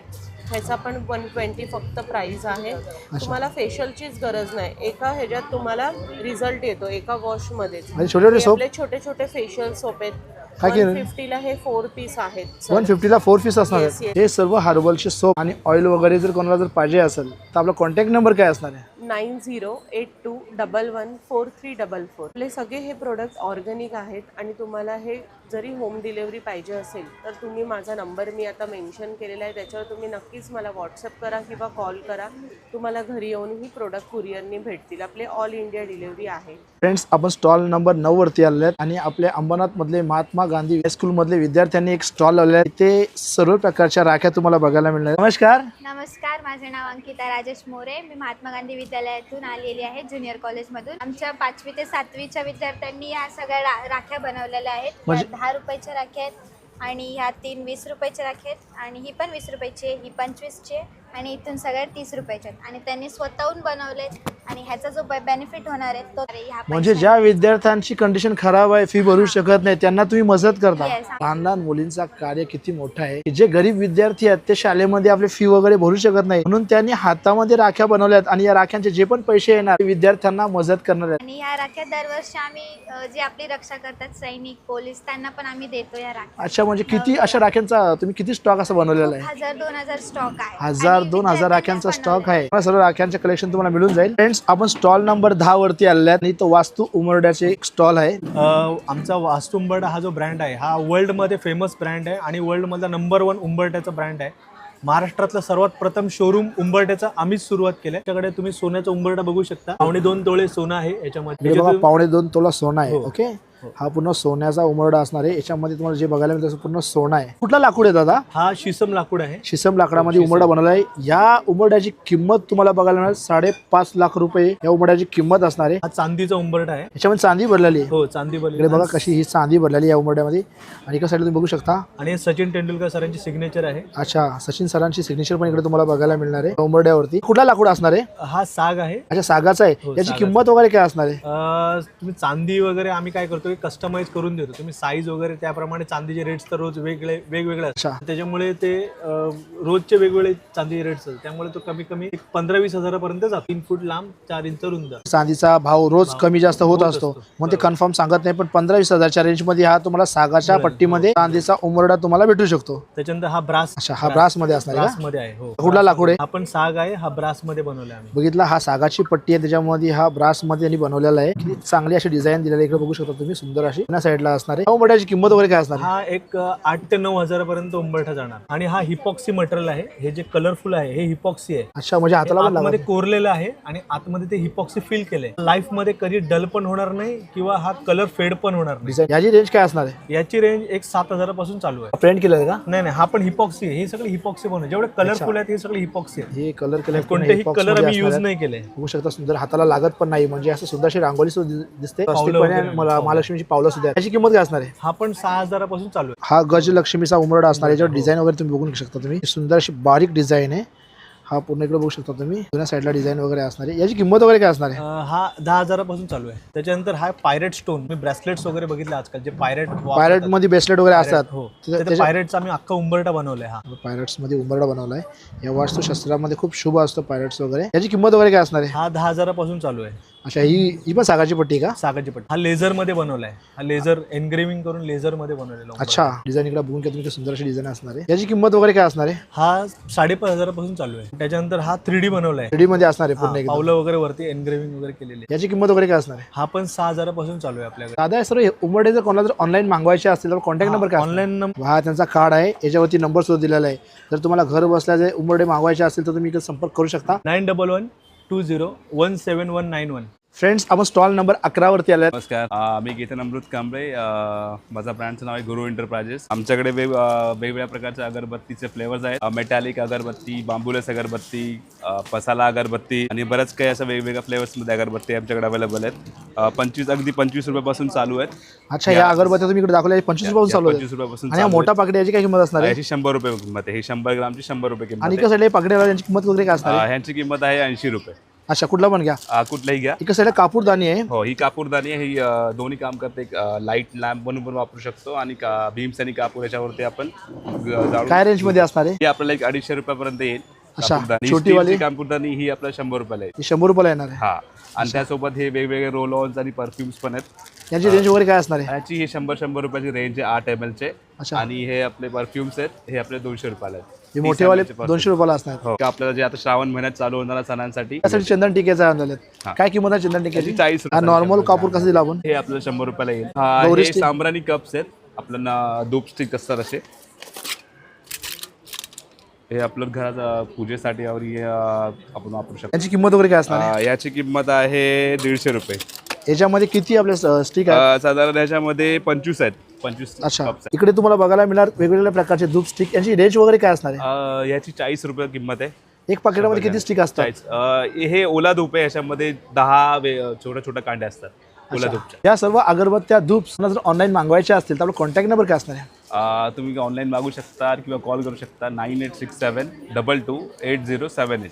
ह्याचा पण 120 फक्त प्राइस आहे. तुम्हाला फेशियलचीच गरज नाही, एका ह्याच्यात तुम्हाला रिझल्ट येतो एका वॉशमध्ये. आणि छोटे छोटे सोप? आपले छोटे छोटे फेशियल सोप आहेत. काय केलं? 150ला हे 4 पीस आहेत. 150ला 4 पीस असणार Yes, आहे. yes. हे सर्व हर्बलचे सोप आणि ऑइल वगैरे जर कोणाला जर पाहिजे असेल तर आपला कॉन्टॅक्ट नंबर काय असणार आहे? 9082114344. आपले सगळे हे प्रोडक्ट ऑर्गॅनिक आहेत आणि तुम्हाला हे जरी होम डिलेवरी पाहिजे असेल तर तुम्ही माझा नंबर मी आता मेन्शन केलेला आहे, त्याच्यावर तुम्ही नक्कीच मला व्हॉट्सअप करा किंवा कॉल करा. तुम्हाला घरी येऊनही प्रोडक्ट कुरिअरने भेटतील. आपले ऑल इंडिया डिलेवरी आहे. फ्रेंड्स, आपण स्टॉल नंबर 9 वरती आलेले आहेत आणि आपल्या अंबरनाथ मधले महात्मा गांधी हायस्कूल मधले विद्यार्थ्यांनी एक स्टॉल लावलेला आहे. इथे सर्व प्रकारच्या राख्या तुम्हाला बघायला मिळणार. नमस्कार. नमस्कार, माझे नाव अंकिता राजेश मोरे. मी महात्मा गांधी विद्यालयातून आलेली आहे, ज्युनियर कॉलेजमधून. आमच्या 5वी ते 7वीच्या विद्यार्थ्यांनी या सगळ्या राख्या बनवलेल्या आहेत. म्हणजे- ह्या 10 रुपयाच्या राख्या आहेत आणि ह्या 3 20 रुपयाच्या राख्या आहेत आणि ही पण 20 रुपयाची आहे, ही 25ची आहे आणि इथून सगळे 30 रुपयाचे आहेत आणि त्यांनी स्वतःहून बनवले आणि ह्याचा जो बेनिफिट होणार आहे तो ह्या म्हणजे ज्या विद्यार्थ्यांची कंडिशन खराब आहे, फी भरू शकत नाही, त्यांना तुम्ही मदत करता. Yes. लहान लहान मुलींचा कार्य किती मोठा आहे की जे गरीब विद्यार्थी आहेत ते शाळेमध्ये आपली फी वगैरे भरू शकत नाही, म्हणून त्यांनी हातामध्ये राख्या बनवल्यात आणि या राख्यांचे जे पण पैसे येणार ते विद्यार्थ्यांना मदत करणार आहेत. आणि ह्या राख्या दरवर्षी आम्ही जे आपली रक्षा करतात सैनिक पोलीस त्यांना पण आम्ही देतो या राख्या. अच्छा, म्हणजे किती अशा राख्यांचा तुम्ही किती स्टॉक असा बनवलेला आहे? 1000-2000 स्टॉक आहे. 1000-2000 राख्यांचा स्टॉक आहे. सर्व राख्यांचे कलेक्शन तुम्हाला मिळून जाईल. फ्रेंड्स, आपण स्टॉल नंबर 10 वरती आलेला आहे आणि तो वास्तू उंबरठ्याचे एक स्टॉल आहे. आमचा वास्तू उंबरठा हा जो ब्रँड आहे हा वर्ल्डमध्ये फेमस ब्रँड आहे आणि वर्ल्डमधला नंबर 1 उंबरठ्याचा ब्रँड आहे. महाराष्ट्रातलं सर्वात प्रथम शोरूम उंबरठ्याचा आम्हीच सुरुवात केलंय. त्याच्याकडे तुम्ही सोन्याचा उंबरठा बघू शकता. 2.5 तोळे सोनं आहे याच्यामध्ये. 2.5 तोला सोनं आहे. हो. ओके, हा पूर्ण सोन्याचा उंबरठा असणार आहे. याच्यामध्ये तुम्हाला जे बघायला मिळतं पूर्ण सोनं आहे. कुठला लाकूड आहे दादा? हा शीसम लाकूड आहे. शीसम लाकडामध्ये उंबरठा बनवला आहे. या उंबरठ्याची किंमत तुम्हाला बघायला मिळेल 5.5 लाख रुपये या उंबरठ्याची किंमत असणार आहे. हा चांदीचा उंबरठा आहे. याच्यामध्ये चांदी भरलेली आहे. हो, चांदी इकडे भरलेली बघा कशी ही चांदी भरलेली या उंबरठ्यामध्ये आणि एका साईडला तुम्ही बघू शकता. आणि सचिन तेंडुलकर सरांची सिग्नेचर आहे. अच्छा, सचिन सरांची सिग्नेचर पण इकडे तुम्हाला बघायला मिळणार आहे उंबरठ्यावरती. कुठला लाकूड असणार आहे? हा साग आहे. अच्छा, सागाचा आहे. हो, याची सागाचा. किंमत वगैरे काय असणार आहे? तुम्ही चांदी वगैरे आम्ही काय करतो कस्टमाइज करून देतो. तुम्ही साईज वगैरे त्याप्रमाणे चांदीचे रेट्स तर रोज वेगवेगळे अच्छा. असतात. त्याच्यामुळे ते रोजचे वेगवेगळे चांदी रेट्स असतात. त्यामुळे तो कमी कमी 15-20 हजारापर्यंत जातो. 3 फूट लांब 4 इंच रुंद. चांदीचा भाव रोज कमी जास्त होत होत असतो, असतो. मग ते कन्फर्म सांगत नाही, पण 15-20 हजारच्या रेंज मध्ये हा तुम्हाला सागाच्या पट्टीमध्ये चांदीचा उंबरठा तुम्हाला भेटू शकतो. त्याच्यानंतर हा ब्रास. अच्छा, हा ब्रास मध्ये असणार आहे ब्रास का? मध्ये आहे. हो. कुठला लाकूड आहे? हा पण साग आहे. हा ब्रास मध्ये बनवला आम्ही. बघितला, हा सागाची पट्टी आहे, त्याच्यामध्ये हा ब्रास मध्ये यांनी बनवलेला आहे. किती चांगली अशी डिझाईन दिलेली आहे. इकडे बघू शकता तुम्ही, सुंदर अशी या साईडला असणार आहे. उंबरठ्याची किंमत वगैरे काय असणार आहे? हा एक 8 ते 9 हजारापर्यंत उंबरठा जाणार. आणि हा हिपॉक्सी मटेरियल आहे. हे जे कलरफुल आहे हे हिपॉक्सी आहे. अच्छा, म्हणजे हाताला पण आतमध्ये लागत कोरलेलं आहे आणि आतमध्ये ते हिपॉक्सी फिल केलंय. लाईफ मध्ये कधी डल पण होणार नाही किंवा हा कलर फेड पण होणार नाही. डिझाईन. याची रेंज काय असणार आहे? याची रेंज एक 7,000 चालू आहे. प्रिंट केलं आहे का? नाही, हा पण हिपॉक्सी आहे. हे सगळे हिपॉक्सी बनवले. जेवढे कलरफुल आहेत हे सगळे हिपॉक्सी आहेत. हे कलर केले, कोणतेही कलर आम्ही यूज नाही केले. बघू शकता, सुंदर, हाताला लागत पण नाही. म्हणजे असं सुंदर अशी रांगोळी सुद्धा दिसते. पावलं वगैरे. महालक्ष्मीची पावलं सुद्धा. याची किंमत काय असणार आहे? हा पण 6,000 चालू आहे. हा गजलक्ष्मीचा उंबरठा असणार आहे. याच्यावर डिझाईन वगैरे तुम्ही बघू शकता. तुम्ही सुंदर अशी बारीक डिझाईन आहे. हा पूर्ण इकडे बघू शकता तुम्ही, जुन्या साईडला डिझाईन वगैरे असणार आहे. याची किंमत वगैरे काय असणार आहे? हा 10,000 चालू आहे. त्याच्यानंतर हा पायरेट स्टोन. मी ब्रेसलेट्स वगैरे बघितले आजकाल जे पायरेट मध्ये ब्रेसलेट वगैरे असतात. हो, पायरेटचा आम्ही अख्खा उंबरठा बनवलाय. हा पायरेट्स मध्ये उंबरठा बनवलाय. या वास्तुशास्त्रामध्ये खूप शुभ असतो पायरेट्स वगैरे. याची किंमत वगैरे काय असणार आहे? हा 10,000 चालू आहे. अच्छा, ही पण सागाची पट्टी का? सागाची पट्टी. हा लेझर मध्ये बनवलाय. हा लेझर एनग्रेविंग करून लेझर मध्ये बनवलेला. अच्छा, डिझाईन इकडे बघून घ्या तुम्ही, सुंदर अशी डिझाईन असणार आहे. याची किंमत वगैरे काय असणार आहे? हा 5,500 चालू आहे. त्याच्यानंतर हा 3D बनवलाय. 3D मध्ये असणार आहे पूर्ण एकदम. पावलं वगैरे वरती एनग्रेविंग वगैरे केलेली. याची किंमत वगैरे काय असणार आहे? हा पण 6,000 चालू आहे आपल्याकडे. दादा, सर उंबरठे जर कोणाला जर ऑनलाईन मागवायचे असतील तर कॉन्टॅक्ट नंबर काय? ऑनलाईन हा त्यांचा कार्ड आहे, याच्यावरती नंबर सुद्धा दिलेला आहे. जर तुम्हाला घर बसल्या जे उंबरठे मागवायचे असतील तर तुम्ही इकडे संपर्क करू शकता. 9112017191. फ्रेंड्स, आपण स्टॉल नंबर 11 वरती आले. नमस्कार, मी केतन अमृत कांबळे. माझा ब्रँडचं नाव आहे गुरु एंटरप्राइजेस. आमच्याकडे वेगवेगळ्या प्रकारच्या अगरबत्तीचे फ्लेवर्स आहेत. मेटॅलिक अगरबत्ती, बांबूलेस अगरबत्ती, पसाला अगरबत्ती आणि बरंच काही असं वेगवेगळ्या फ्लेवर्समध्ये अगरबत्ती आमच्याकडे अवेलेबल आहेत. अगदी 25 रुपयापासून चालू आहेत. अच्छा, या अगरबत्त्या तुम्ही इकडे दाखवल्या 25 रुपयापासून चालू आहे. 25 रुपयापासून. आणि मोठा पाकिट याची काय किंमत असणार आहे? याची 100 रुपये किंमत आहे. ही 100 ग्रामची 100 रुपये किंमत आणि आहे. एका साईडला पाकिट यांची किंमत वगैरे काय असणार आहे? ह्यांची किंमत आहे 80 रुपये. अच्छा, कुठला पण घ्या, कुठलाही घ्या. एका साईडला कापूरदानी आहे. हो, ही कापूरदानी आहे. ही दोन्ही काम करते. लाईट लॅम्प बनवून पण वापरू शकतो आणि भीम्स आणि कापूर याच्यावरती आपण काय रेंज मध्ये असणार आहे? ही आपल्याला 250 रुपयापर्यंत येईल. अच्छा, कापूरदानी छोटी वाली कापूरदानी ही आपल्याला 100 रुपयाला येईल. 100 रुपयाला येणार आहे. हा, आणि त्यासोबत हे वेगवेगळे रोल ऑन्स आणि परफ्युम्स पण आहेत. याची रेंज वगैरे काय असणार आहे? याची हे 100 रुपयाची रेंज आहे 8 ml चे. आणि हे आपले परफ्युम्स आहेत, हे आपले 200 रुपयाला आहेत. हे मोठेवाले 200 रुपयाला असणार. हो, आपल्याला जे आता श्रावण महिन्यात चालू होणाऱ्या सणांसाठी त्यासाठी चंदन टिकेचा आणलेले. काय किंमत आहे चंदन टिकेची? 40 रुपये. नॉर्मल कापूर कसं दिला आपण? हे आपल्याला 100 रुपयाला येईल. गौरी हे सांब्राणी कप्स आहेत. आपल्याला धूप स्टिक असतात असे. हे आपलं घरात पूजेसाठी आपण वापरू शकतो. याची किंमत वगैरे काय असणार आहे? याची किंमत आहे 150 रुपये. याच्यामध्ये किती आपले स्टिक आहेत? साधारण याच्यामध्ये 25 आहेत. 25 अच्छा, cups आहेत. इकडे तुम्हाला बघायला मिळणार वेगवेगळ्या प्रकारचे धूप स्टिक. यांची रेंज वगैरे काय असणार आहे? याची 40 रुपये किंमत आहे. एक पाकिटामध्ये किती स्टिक असतात? 40. हे ओला धूप आहे. याच्यामध्ये 10 छोट्या छोट्या कांड्या असतात ओला धूपच्या. या सर्व अगरबत्त्या धूप जर ऑनलाईन मागवायच्या असतील तर आपला कॉन्टॅक्ट नंबर काय असणार आहे? तुम्ही ऑनलाईन मागू शकता किंवा कॉल करू शकता 9867228078.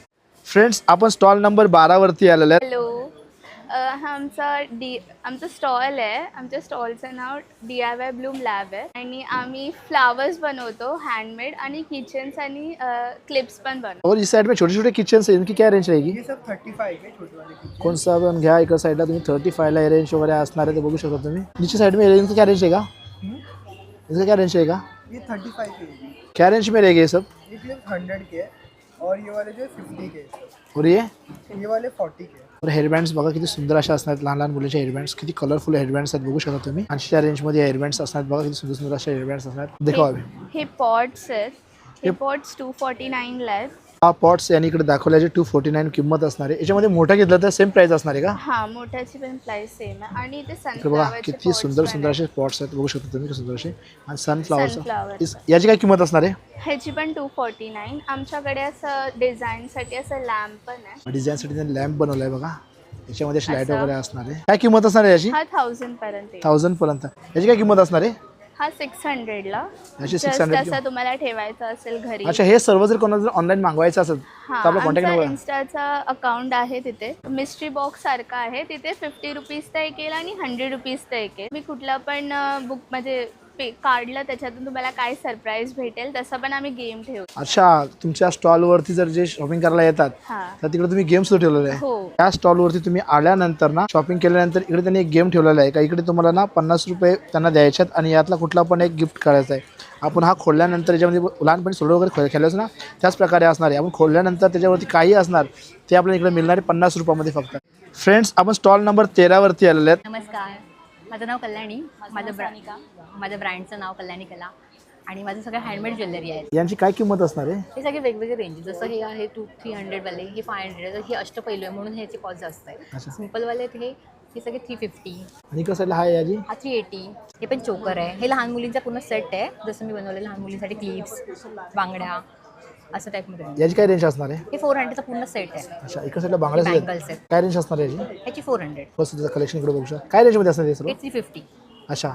फ्रेंड्स आपण स्टॉल नंबर 12 वरती आलेले आहेत. हॅलो हा आमचा स्टॉल आहे. आमच्या स्टॉलचं नाव DIY ब्लूम लॅब आहे आणि आम्ही फ्लावर्स बनवतो हँडमेड आणि किचन्स आणि क्लिप्स पण बनवतो. और इस साइड में छोटे छोटे किचन है, इनकी क्या रेंज रहेगी? ये सब 35 के छोटे वाले किचन. कोण सा पण घ्या. एका साईडला तुम्ही 35 ला रेंज वगैरे असणार आहे ते बघू शकता तुम्ही. नीचे साइड में रेंज क्या रेंज रहेगा? इसका क्या रेंज रहेगा? ये 35 के है. क्या रेंज में रहेगा ये सब? ये क्लिप 100 के है और ये वाले जो है 50 के है. और ये वाले 40 के है. और हेअरबँड्स बघा किती सुंदर अशा असणार आहेत. लहान लहान मुलीचे हेअरबँड्स किती कलरफुल हेअरबँड्स आहेत बघू शकता तुम्ही. 80च्या रेंजमध्ये हेअरबँड्स असणार बघा किती सुंदर सुंदर अशा हेअरबँड्स असणार. देखा अभी हे पॉट्स आहेत. हे पॉट्स 249 ला आहेत. हा पॉट्स यांनी इकडे दाखवल्याचे 249 किंमत असणार आहे. याच्यामध्ये मोठा घेतला तर सेम प्राइस असणार आहे का? हा मोठ्याची पण प्राइस सेम आहे आणि ते इकडे बघा सनफ्लावरचे किती सुंदर सुंदर असे पॉट्स आहेत बघू शकता तुम्ही. सुंदर असे आणि Sunflower. सनफ्लावर याची काय किंमत असणार आहे? ह्याची पण 249. आमच्याकडे असं डिझाईनसाठी असं लॅम्प पण आहे. डिझाईनसाठी त्यांनी लॅम्प बनवलाय बघा. याच्यामध्ये अशी लाईट असं. वगैरे असणार आहे. काय किंमत असणार आहे याची? हा 1000 पर्यंत येईल. 1000 पर्यंत. याची काय किंमत असणार आहे? हा 600 ला. याची Just 600 असं तुम्हाला ठेवायचं असेल घरी. अच्छा हे सर्व जर कोणाला जर ऑनलाईन मागवायचं असेल हा तर आपला कॉन्टॅक्ट आमचा नंबर. इन्स्टाचा अकाउंट आहे तिथे. मिस्ट्री बॉक्स सारखा आहे तिथे. 50 रुपीजचा एक येईल आणि 100 रुपीजचा एक येईल. मी कुठला पण बुक म्हणजे काढलं त्याच्यातून तुम्हाला काय सरप्राईज भेटेल तसं पण आम्ही गेम ठेवू. अच्छा तुमच्या स्टॉलवरती जर जे शॉपिंग करायला येतात हा तर तिकडे तुम्ही गेम सुद्धा ठेवलेला आहे. हो. त्या स्टॉलवरती तुम्ही आल्यानंतर ना शॉपिंग केल्यानंतर इकडे त्यांनी एक गेम ठेवलेला आहे का इकडे तुम्हाला ना 50 रुपये त्यांना द्यायच्यात आणि यातला कुठला पण एक गिफ्ट करायचा आहे. आपण हा खोलल्यानंतर याच्यामध्ये लहानपणी सोडो वगैरे खेळायचं ना त्याच प्रकारे असणार आहे. आपण खोलल्यानंतर त्याच्यावरती काही असणार ते आपल्याला इकडे मिळणार आहे 50 रुपयामध्ये फक्त. फ्रेंड्स आपण स्टॉल नंबर 13 वरती आलेले आहेत. नमस्कार, माझं नाव कल्याणी. माझ्या ब्रँडचं नाव कल्याणी कला आणि माझं सगळं हँडमेड ज्वेलरी आहे. यांची काय किंमत असणार आहे? हे सगळे वेगवेगळे रेंज. जसं हे आहे 300 वाले, हे 500 आहे. हे अष्टपैलू आहे म्हणून ह्याची कॉस्ट जास्त आहे. सिम्पलवाले आहेत हे सगळे 350. आणि कसं आहे हा याची? हा 380. हे पण चोकर आहे. हे लहान मुलींचा पूर्ण सेट आहे. जसं मी बनवलेलं लहान मुलींसाठी क्लिप्स, बांगड्या असं टाईपमध्ये. याची काय रेंज असणार आहे? हे 400चा पूर्ण सेट आहे. अच्छा एका साईडला बांगड्याच बँगल्स आहेत. काय रेंज असणार आहे याची? ह्याची 400. फर्स्ट कलेक्शन इकडे बघू शकता. काय रेंजमध्ये असणार आहे सर्व? हे 350. अच्छा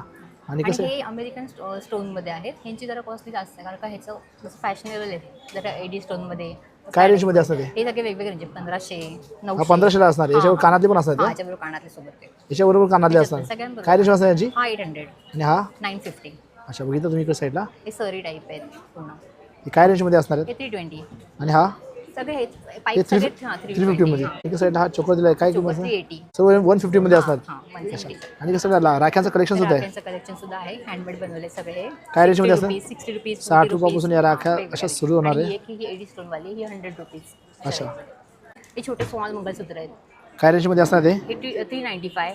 आणि आणि कसं हे अमेरिकन स्टोनमध्ये आहेत. ह्यांची जरा कॉस्टली जास्त आहे कारण का ह्याचं जसं फॅशनेबल आहे जरा एडी स्टोनमध्ये. काय रेंजमध्ये असणार आहे? हे सगळे वेगवेगळे रेंज 1500, 900. 1500ला असणार आहे. याच्यावर कानातले पण असणार हा, आहे. याच्याबरोबर कानातले सोबत आहे. याच्याबरोबर कानातले असणार. सगळ्यांबरोबर. काय रेंज असणार याची? हा 800. आणि हा 950. अच्छा बघितलं तुम्ही इकडे साईडला. हे सरी टाईप आहेत पूर्ण. हे काय रेंजमध्ये असणार हे आहेत? 320. आणि हा सगळे हे हे पाईप सगळे 350 मध्ये. एका साईडला हा चोकर दिलाय काय किंमत असणार? 380. सर्व 150 मध्ये असणार. हा 150. आणि कसं राख्यांचं कलेक्शन सुद्धा आहे. राख्यांचं कलेक्शन सुद्धा आहे. हँडमेड बनवले सगळे. काय रेंजमध्ये असणार? 60 रुपीज, 60 रुपयापासून या राख्या अशा सुरू होणार आहे. ही एडी स्टोनवाली ही 100 रुपीज. अच्छा हे छोटे स्मॉल मंगलसूत्र आहेत. काय रेंजमध्ये असणार ते? हे 395,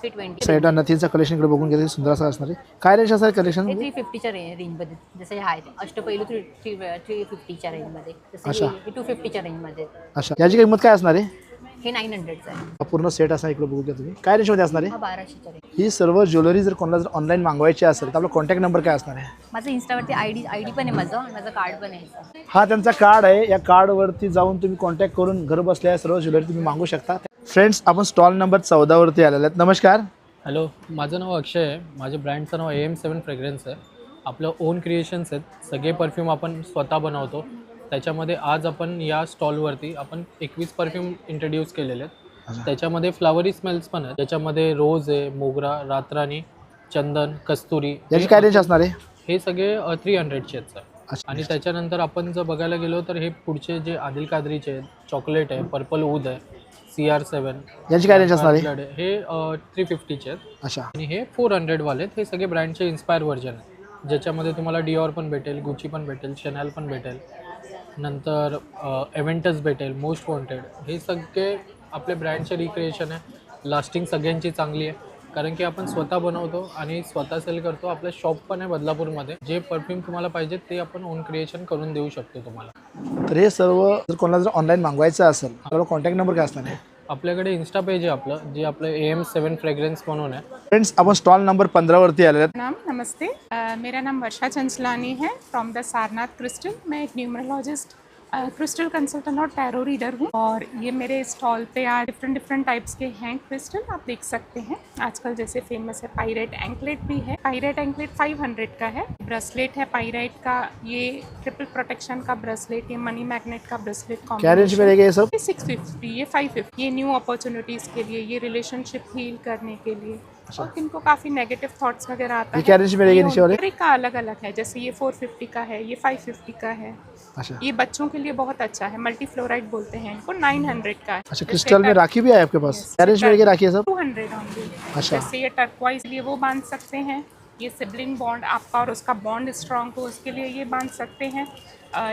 320. साईडला नथीचं कलेक्शन इकडे बघून घेतलं सुंदर असं असणार आहे. काय रेंज असणार कलेक्शन? हे 350च्या रेंजमध्ये. जसं हे आहे अष्टपैलू 350च्या रेंजमध्ये. अच्छा. जसं हे 250च्या रेंजमध्ये. अच्छा याची किंमत काय असणार आहे? हे 900चं आहे. हा पूर्ण सेट असणार इकडे बघू घ्या तुम्ही. काय रेंजमध्ये असणार आहे? हा 1200च्या रेंज. ही सर्व ज्वेलरी जर कोणाला जर ऑनलाईन मागवायची असेल तर आपला कॉन्टॅक्ट नंबर काय असणार आहे? माझं इन्स्टावरती आयडी पण आहे माझं आणि माझं कार्ड पण आहे. हा त्यांचा कार्ड आहे. या कार्डवरती जाऊन तुम्ही कॉन्टॅक्ट करून घर बसल्या सर्व ज्वेलरी तुम्ही मागू शकता. फ्रेंड्स आपण स्टॉल नंबर 14 वरती आलेले आहेत. नमस्कार. हॅलो, माझं नाव अक्षय आहे. माझ्या ब्रँडचं नाव AM7 फ्रेग्रन्स आहे. आपलं ओन क्रिएशन्स आहेत. सगळे परफ्यूम आपण स्वतः बनवतो. त्याच्यामध्ये आज आपण या स्टॉलवरती आपण 21 परफ्यूम इंट्रोड्यूस केलेले आहेत. त्याच्यामध्ये फ्लावरी स्मेल्स पण आहेत. त्याच्यामध्ये रोज आहे, मोगरा, रातराणी, चंदन, कस्तुरी. याची काय रेंज असणार आहे? हे सगळे 300चे आहेत. आणि त्याच्यानंतर आपण जर बघायला गेलो तर हे पुढचे जे आदिल कादरीचे आहेत, चॉकलेट आहे, पर्पल ऊद आहे, CR7. याची काय रेंज असणार आहे? हे 350चे आहेत. अच्छा आणि हे 400 वाले आहेत. हे सगळे ब्रँडचे इन्स्पायर व्हर्जन आहेत ज्याच्यामध्ये तुम्हाला डिओर पण भेटेल, गुची पण भेटेल, शॅनेल पण भेटेल, नंतर एव्हेंटस भेटेल, मोस्ट वॉन्टेड. हे सगळे आपले ब्रँडचे रिक्रिएशन आहे. लास्टिंग सगळ्यांची चांगली आहे कारण की आपण स्वतः बनवतो आणि स्वतः सेल करतो. आपलं शॉप पण आहे बदलापूरमध्ये. जे परफ्यूम तुम्हाला पाहिजे ते आपण ओन क्रिएशन करून देऊ शकतो तुम्हाला. तर हे सर्व जर कोणाला जर ऑनलाईन मागवायचं असेल तर कॉन्टॅक्ट नंबर काय असणार आहे? आपल्याकडे इन्स्टा पेज आहे आपलं जे आपलं AM7 फ्रेग्रेंस म्हणून आहे. फ्रेंड्स आपण स्टॉल नंबर 15 वरती आलेले आहेत. नाम नमस्ते, मेरा नाम वर्षा चंचलानी है फ्रॉम द सारनाथ क्रिस्टल. मैं एक न्यूमरोलॉजिस्ट क्रिस्टल कंसल्टेंट और टैरो रीडर हूँ और ये मेरे स्टॉल पे आज डिफरेंट टाइप्स के हैं क्रिस्टल, आप देख सकते हैं। आजकल जैसे फेमस है पायरेट एंकलेट भी है। पायरेट एंकलेट 500 का है। ब्रेसलेट है पायरेट का, ये ट्रिपल प्रोटेक्शन का ब्रेसलेट, ये मनी मैग्नेट का ब्रेसलेट क्या रेंज में रहेगा ये सब? 650, ये 550। ये न्यू अपॉर्चुनिटीज़ के लिए, ये रिलेशनशिप हील करने के लिए, और इनको काफ़ी नेगेटिव थॉट्स वगैरह आता है। क्या रेंज में रहेगी नीचे वाले? हर एक का अलग अलग है, जैसे ये 450 का है, ये 550 का है। अच्छा, ये बच्चों के लिए बहुत अच्छा है, मल्टी फ्लोराइड बोलते हैं इनको, 900 का है। अच्छा, क्रिस्टल में राखी भी है आपके पास? क्या रेंज में रहेगी राखी है सब? 200 ओनली। अच्छा, जैसे ये टर्क्वाइज लिए वो बांध सकते हैं, ये सिबलिंग बॉन्ड आपका और उसका बॉन्ड स्ट्रांग हो उसके लिए ये बांध सकते हैं।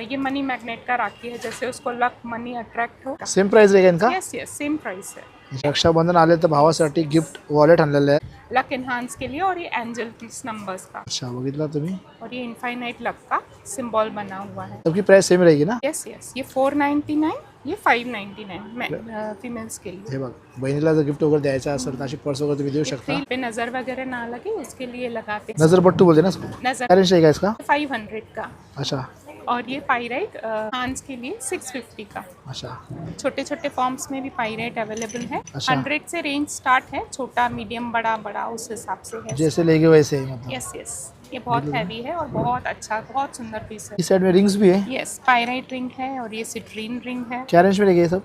ये मनी मैग्नेट का राखी है, जैसे उसको लक मनी अट्रॅक्ट हो। सेम प्राइस रहेगा इनका? यस सेम प्राइस है। रक्षाबंधन आले तर भावासाठी गिफ्ट वॉलेट आणलेलं आहे। लक एनहांस के लिए, और ये एंजल नंबर्स का। अच्छा, बघितला तुम्ही? और ये इनफाइनाइट लक का सिंबल बना हुआ है। सबकी प्राइस सेम रहेगी ना? यस ये 499, ये 599 फीमेल्स के लिए। हे बघ, बहिणीला जर गिफ्ट वगैरे द्यायचं असेल तर अशी पर्स वगैरे तुम्ही देऊ शकता। फ्रील पे नजर वगैरह ना लगे उसके लिए लगाते हैं। नजर पट्टू बोलते हैं ना? नजर क्या रेंज रहेगा इसका? 500 का। अच्छा, और ये पायराइट हांस के लिए 650 का। अच्छा, छोटे छोटे फॉर्म्स में भी पायराइट अवेलेबल है। अच्छा। 100 से रेंज स्टार्ट है, छोटा मीडियम बड़ा बड़ा उस हिसाब से है। जैसे लेंगे वैसे ही मतलब। यस ये बहुत हैवी है और बहुत अच्छा, बहुत सुंदर पीस है। इस साइड में रिंग्स भी है? यस पायराइट रिंग है और ये सिट्रीन रिंग है। क्या रेंज में रहेगा ये सब?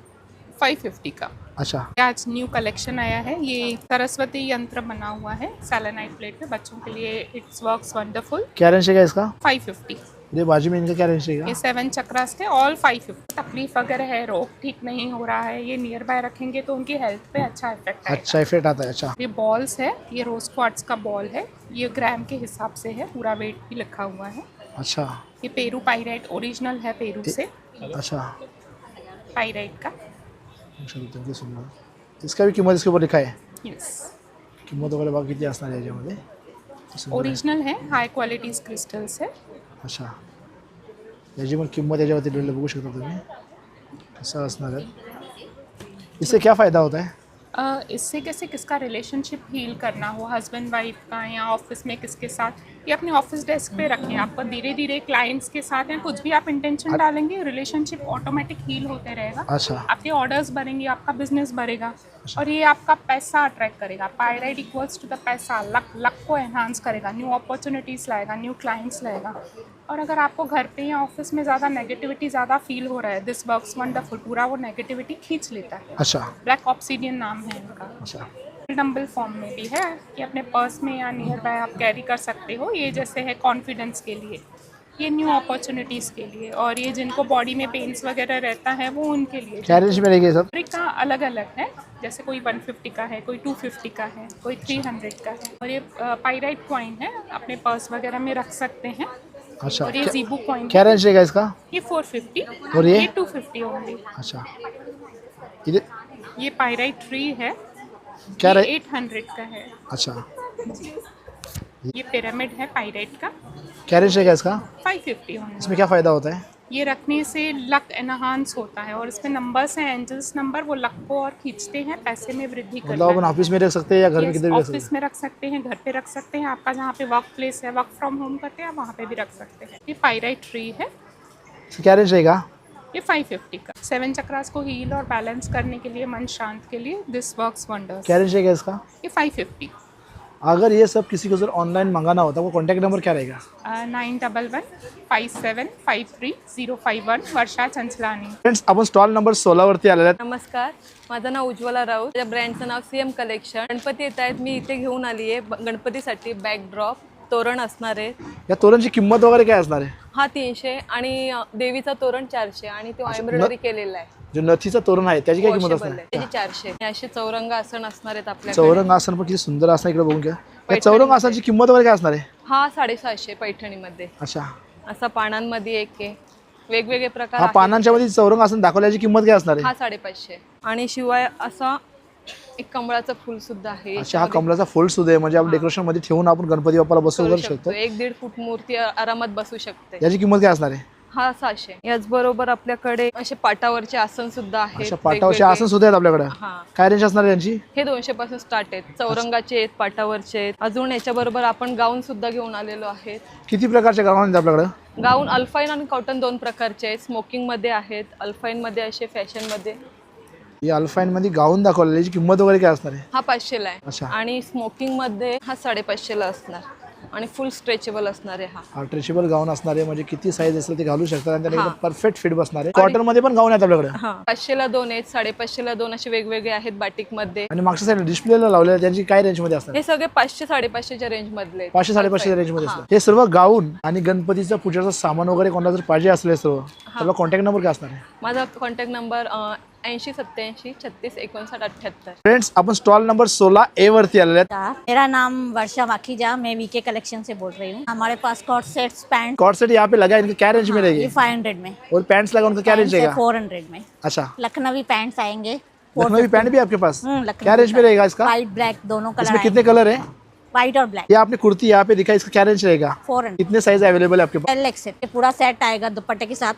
550 का। अच्छा, आज न्यू कलेक्शन आया है, ये सरस्वती यंत्र बना हुआ है सैलेनाइट प्लेट पे, बच्चों के लिए इट्स वर्क्स वंडरफुल। क्या रेंज रहेगा इसका? 550। ये बाजू में इनका क्या रेंज रहेगा? ये 7 चक्रास थे, ऑल 550। तकलीफ अगर है, रोग ठीक नहीं हो रहा है, ये नियर बाय रखेंगे तो उनकी हेल्थ पे अच्छा इफेक्ट आएगा। अच्छा इफेक्ट आता है। अच्छा, ये बॉल्स है, ये रोज क्वार्ट्स का बॉल है, ये ग्राम के हिसाब से है, पूरा वेट भी लिखा हुआ है। अच्छा, ये पेरू पायराइट ओरिजिनल है पेरू से। अच्छा, पायराइट का। इसका भी कीमत इसके ऊपर लिखा है? यस, किंमत वगैरे बघा किती असणार आहे याच्यामध्ये? ओरिजिनल है, हाई क्वालिटीज क्रिस्टल्स है। अच्छा, याची पण किंमत याच्यावरती लिहिलेलं बघू शकता तुम्ही कसं असणार आहे। इससे क्या फ़ायदा होता है? इससे कैसे किसका रिलेशनशिप हील करना हो, हस्बैंड वाइफ का या ऑफिस में किसके साथ, ये अपने ऑफिस डेस्क पे रखें। आपको धीरे धीरे क्लाइंट्स के साथ या कुछ भी आप इंटेंशन डालेंगे, रिलेशनशिप ऑटोमेटिक हील होते रहेगा। अच्छा, आपके ऑर्डर्स बढ़ेंगे, आपका बिजनेस बढ़ेगा और ये आपका पैसा अट्रैक्ट करेगा। पायराइट इक्वल्स टू द पैसा, लक को एनहांस करेगा, न्यू अपॉर्चुनिटीज़ लाएगा, न्यू क्लाइंट्स लाएगा। और अगर आपको घर पे या ऑफिस में ज़्यादा नेगेटिविटी ज़्यादा फील हो रहा है, दिस वर्क्स वंडरफुल पूरा वो नेगेटिविटी खींच लेता है। अच्छा, ब्लैक ऑब्सीडियन नाम है इनका। अच्छा, डम्बल फॉर्म में भी है कि अपने पर्स में या नियर बाय आप कैरी कर सकते हो। ये जैसे है कॉन्फिडेंस के लिए, ये न्यू अपॉर्चुनिटीज़ के लिए, और ये जिनको बॉडी में पेन्स वगैरह रहता है वो उनके लिए। क्या रेंज में रहेगा ये सब? का अलग अलग है, जैसे कोई 150 का है, कोई 250 का है, कोई 300 का है। और ये पायराइट कॉइन है, अपने पर्स वगैरह में रख सकते हैं। अच्छा, और ये जीबू कॉइन क्या रेंज रहेगा इसका? ये 450 और ये 250 ओनली। अच्छा, ये पायराइट ट्री है, क्या ये 800 का है। अच्छा, ये पिरामिड है पायराइट का, क्या रेंज रहेगा इसका? 550 ओनली। इसमें क्या फ़ायदा होता है? ये रखने से लक एनहांस होता है और इसमें नंबर्स हैं, एंजल्स नंबर, वो लक को और खींचते हैं, पैसे में वृद्धि करता मतलब अपन ऑफिस में रख सकते हैं या घर में किधर भी रख सकते ऑफिस में रख सकते हैं, घर पे रख सकते हैं, आपका जहाँ पे वर्क प्लेस है, वर्क फ्रॉम होम करते हैं आप वहाँ पे भी रख सकते हैं। ये पायराइट ट्री है, हैं? क्या रेंज रहेगा? ये 550 का। 7 चक्रास को हील और बैलेंस करने के लिए, मन शांत के लिए, दिस वर्क्स वंडर्स। क्या रेंज रहेगा इसका? ये 550। अगर ये सब किसी को सर ऑनलाइन मंगाना होता है, वो कॉन्टैक्ट नंबर क्या रहेगा? 91157051 वर्षा चंचलानी। फ्रेंड्स, आपण स्टॉल नंबर 16 वरती आलेले आहेत। नमस्कार, माझं नाव उज्ज्वला राऊत, माझ्या ब्रँडचं नाव CM कलेक्शन। गणपती येत आहेत, मी इथे घेऊन आली आहे गणपतीसाठी बॅकड्रॉप, तोरण असणार आहे। या तोरणची किंमत वगैरे काय असणार आहे? हा 300 आणि देवीचा तोरण 400 आणि तो एम्ब्रॉयडरी केलेला आहे। जो नथीचा तोरण आहे त्याची काय किंमत असणार? त्याची 400। असे चौरंग आसन असणार आहेत आपल्याकडे। चौरंग आसन पण किती सुंदर असणार, इकडे बघून घ्या। या चौरंग आसनाची किंमत वगैरे काय असणार आहे? हा 750 पैठणीमध्ये। अच्छा, असा पानांमध्ये एक आहे, वेगवेगळे प्रकार हा आहेत। पानांच्या मध्ये चौरंग आसन दाखवल्याची किंमत काय असणार आहे? हा 550 आणि शिवाय असा एक कमळाचं फूल सुद्धा आहे। अच्छा, हा कमळाचा फूल सुद्धा आहे, म्हणजे आपण डेकोरेशन मध्ये ठेवून आपण गणपती बाप्पाला बसवू शकतो। 1-1.5 फूट मूर्ती आरामात बसू शकते। याची किंमत काय असणार आहे? हा 600। याचबरोबर आपल्याकडे असे पाटावरचे आसन सुद्धा आहेत। अच्छा, पाटावरचे आसन सुद्धा आहेत आपल्याकडे। हा, काय रेंज असणार आहे यांची? हे 200 पासून स्टार्ट आहेत, चौरंगाचे आहेत, पाटावरचे आहेत। अजून याच्याबरोबर आपण गाऊन सुद्धा घेऊन आलेलो आहेत। किती प्रकारचे गाऊन आहेत आपल्याकडे? गाऊन अल्फाईन आणि कॉटन दोन प्रकारचे आहेत. स्मोकिंगमध्ये आहेत, अल्फाईनमध्ये असे फॅशनमध्ये. ही अल्फाईनमध्ये गाऊन दाखवलेली, याची किंमत वगैरे काय असणार आहे? हा 500ला आहे अच्छा. आणि स्मोकिंगमध्ये हा 550ला असणार आणि फुल स्ट्रेचेबल असणार आहे. हा स्ट्रेचेबल गाऊन असणार आहे, म्हणजे किती साईज असेल ते घालू शकतात आणि त्याला परफेक्ट फिट बसणार आहे. कॉटन मध्ये पण गाऊन आहेत आपल्याकडे. हा 500ला 2 आहेत, 550ला 2 असे वेगवेगळे आहेत बाटिक मध्ये. आणि मागच्या साईड डिस्प्लेला लावलेले त्यांची काय रेंज मध्ये असतात? हे सगळे 500-550च्या रेंज मधले 500-550 रेंज मध्ये असतात. हे सर्व गाऊन आणि गणपतीचा पूजेचं सामान वगैरे कोणाला जर पाहिजे असले सर्व, आपला कॉन्टॅक्ट नंबर काय असणार आहे? माझा कॉन्टॅक्ट नंबर 8087365978. फ्रेंड्स, अपन स्टॉल नंबर 16A वरती आलेले आहेत. मेरा नाम वर्षा माखीजा, मैं वीके कलेक्शन से बोल रही हूँ। हमारे पास cord sets, pant cord set यहाँ पे लगा है, इनका क्या रेंज में रहेगी? 500 में, और पैंट्स लगा उनका क्या रेंज रहेगा? 400 में। अच्छा, लखनवी पैंट्स आएंगे। लखनवी पैंट भी आपके पास? लखनवी क्या रेंज में रहेगा इसका? व्हाइट ब्लैक दोनों कलर। इसमें कितने कलर है? व्हाइट और ब्लैक। ये आपने कुर्ती यहाँ पे दिखा, इसका क्या रेंज रहेगा? 400। कितने साइज अवेलेबल है आपके पास? LX से पूरा सेट आएगा दुपट्टे के साथ।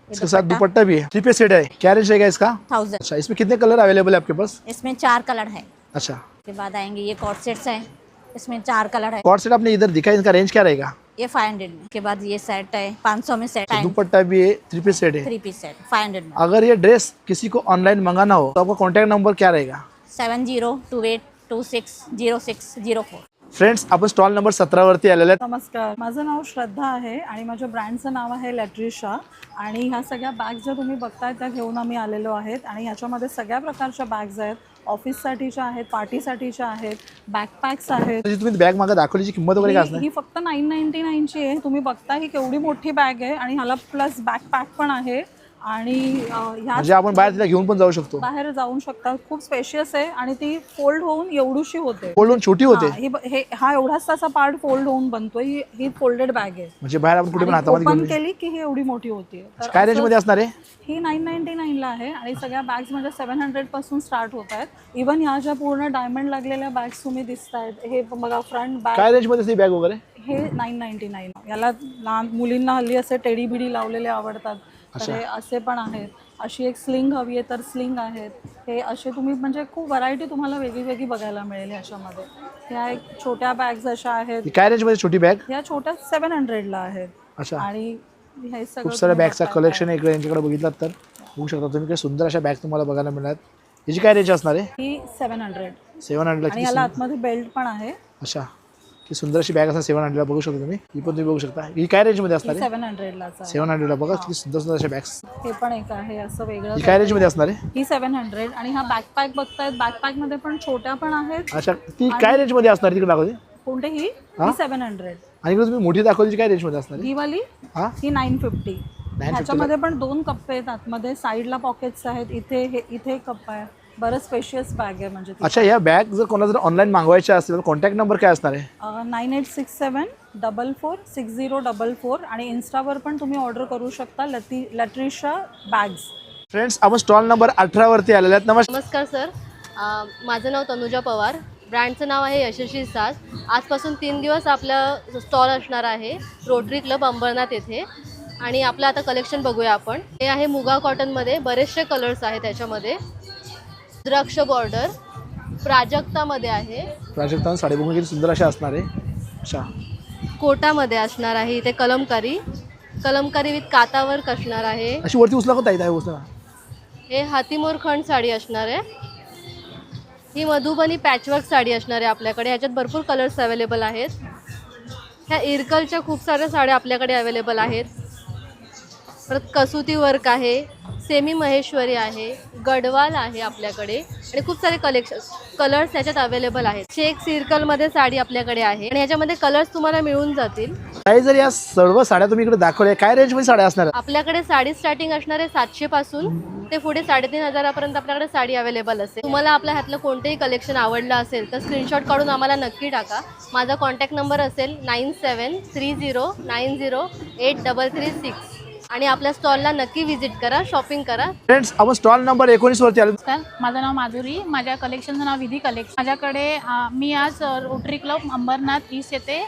इसके साथ दुपट्टा भी है, 3 पीस सेट है। क्या रेंज रहेगा इसका? 1000। अच्छा, इसमें कितने कलर अवेलेबल है आपके पास? इसमें 4 कलर है। अच्छा, के बाद आएंगे ये कॉट सेट्स हैं, इसमें 4 कलर है। कॉर्ड सेट आपने इधर दिखा, इनका रेंज क्या रहेगा? ये 500 में। के बाद ये सेट है 500 में सेट है। दुपट्टा भी है, 3 पीस सेट है। 3 पीस सेट 500 में। अगर ये ड्रेस किसी को ऑनलाइन मंगाना हो तो आपका कॉन्टैक्ट नंबर क्या रहेगा? 7028260604। फ्रेंड्स, आपण स्टॉल नंबर 17 वरती आलेले आहेत. नमस्कार, माझं नाव श्रद्धा आहे आणि माझ्या ब्रँडचं नाव आहे लॅट्रिशा. आणि ह्या सगळ्या बॅग्स ज्या तुम्ही बघताय त्या घेऊन आम्ही आलेलो आहेत. आणि ह्याच्यामध्ये सगळ्या प्रकारच्या बॅग्स आहेत. ऑफिससाठीच्या आहेत, पार्टीसाठीच्या आहेत, बॅकपॅक्स आहेत. जी तुम्ही बॅग मागे दाखवलीची किंमत वगैरे काय असणार? ही फक्त 999ची आहे. तुम्ही बघता ही केवढी मोठी बॅग आहे आणि ह्याला प्लस बॅकपॅक पण आहे. आणि म्हणजे आपण बाहेर तिला घेऊन पण जाऊ शकतो, बाहेर जाऊ शकता. खूप स्पेशियस आहे आणि ती फोल्ड होऊन एवढूशी होते. फोल्ड होऊन छोटी होते. हा एवढाच त्याचा पार्ट फोल्ड होऊन बनतोय. ही फोल्डेड बॅग आहे, म्हणजे बाहेर आपण कुठे पण हातामध्ये ओपन घेऊन केली की ही एवढी मोठी होती. काय रेंज मध्ये असणार आहे? ही 999ला आहे आणि सगळ्या बॅग्स म्हणजे 700 पासून स्टार्ट होत आहेत. इव्हन ह्या ज्या पूर्ण डायमंड लागलेल्या बॅग्स तुम्ही दिसतायत, हे बघा फ्रंट बॅग. काय रेंज मध्ये असते बॅग वगैरे? हे 999. याला लहान मुलींना हल्ली असे टेडी बिडी लावलेले आवडतात, तर हे असे पण आहेत. अशी एक स्लिंग हवी आहे तर स्लिंग आहेत. हे असे तुम्ही म्हणजे खूप व्हरायटी तुम्हाला वेगळी वेगळी बघायला मिळेल ह्याच्यामध्ये. ह्या एक छोट्या बॅग्स अशा आहेत. काय रेंज मध्ये छोटी बॅग? ह्या छोट्या 700ला आहेत. अच्छा, आणि हे सगळं खूप साऱ्या बॅगचा कलेक्शन आहे इकडे. यांच्याकडे बघितलात तर बघू शकता तुम्ही, काही सुंदर अशा बॅग तुम्हाला बघायला मिळणार. याची काय रेंज असणार आहे? ही 700. 700 आणि याला आतमध्ये बेल्ट पण आहे. अच्छा, की सुंदर अशी बॅग असणार 700ला बघू शकता तुम्ही. ही पण तुम्ही बघू शकता. ही काय रेंज मध्ये असणार आहे? 700लाच आहे. 700ला बघा किती सुंदर सुंदर अशा बॅग्स. हे पण एक आहे असं वेगळं. ही काय रेंज मध्ये असणार आहे? ही 700. आणि हा बॅकपॅक बघतायत, बॅकपॅक मध्ये पण छोट्या पण आहेत. अच्छा, ती काय रेंज मध्ये असणार तिकडे दाखवते? कोणते? ही 700. आणि इकडे तुम्ही मोठी दाखवली काय रेंज मध्ये असणार? ही वाली ही 950. ह्याच्यामध्ये पण 2 कप्पे आहेत आतमध्ये, साईडला पॉकेट्स आहेत. इथे कप्पा आहे. बरं स्पेशियस बॅग आहे म्हणजे. अच्छा, या बॅग जर कोणाला जर ऑनलाईन मागवायच्या असतील तर कॉन्टॅक्ट नंबर काय असणार आहे? 9867446044. आणि इन्स्टावर पण तुम्ही ऑर्डर करू शकता, लॅट्रिशा बॅग्स. फ्रेंड्स, आपण स्टॉल नंबर 18 वरती आलेले आहेत. नमस्कार सर, माझं नाव तनुजा पवार. ब्रँडचं नाव आहे यशस्वी साज. आजपासून 3 दिवस आपलं स्टॉल असणार आहे रोटरी क्लब अंबरनाथ येथे. आणि आपलं आता कलेक्शन बघूया आपण. हे आहे मुगा कॉटनमध्ये, बरेचसे कलर्स आहेत त्याच्यामध्ये. द्राक्ष बॉर्डर प्राजक्तामध्ये आहे. प्राजक्ता साडी बघून किती सुंदर अशा असणार आहे. अच्छा, कोटामध्ये असणार आहे. इथे कलमकारी विथ काता वर्क असणार आहे. अशी वरती उचला होता इथे उचला. हे हातीमोर खंड साडी असणार आहे. ही मधुबनी पॅचवर्क साडी असणार आहे आपल्याकडे. ह्याच्यात भरपूर कलर्स अवेलेबल आहेत. ह्या इरकलच्या खूप साऱ्या साड्या आपल्याकडे अवेलेबल आहेत. परत कसुती वर्क आहे, सेमी महेश्वरी आहे, गडवाल आहे आपल्याकडे. आणि खूप सारे कलर्स ह्याच्यात अवेलेबल आहेत. चेक सिर्कलमध्ये साडी आपल्याकडे आहे आणि ह्याच्यामध्ये कलर्स तुम्हाला मिळून जातील. काही जर या सर्व साड्या तुम्ही इकडे दाखवल्या, काय रेंज मध्ये साड्या असणार? आपल्याकडे साडी स्टार्टिंग असणार आहे 700 पासून ते पुढे 3500 पर्यंत आपल्याकडे साडी अवेलेबल असेल. तुम्हाला आपल्या हातलं कोणतेही कलेक्शन आवडलं असेल तर स्क्रीनशॉट काढून आम्हाला नक्की टाका. माझा कॉन्टॅक्ट नंबर असेल 9730908336. आणि आपल्या स्टॉलला नक्की व्हिजिट करा, शॉपिंग करा. फ्रेंड्स, आपण स्टॉल नंबर 19 वरती आलो. माझं नाव माधुरी. माझ्या कलेक्शनचं नाव विधी कलेक्शन. माझ्याकडे मी आज रोटरी क्लब अंबरनाथ ईस्ट येथे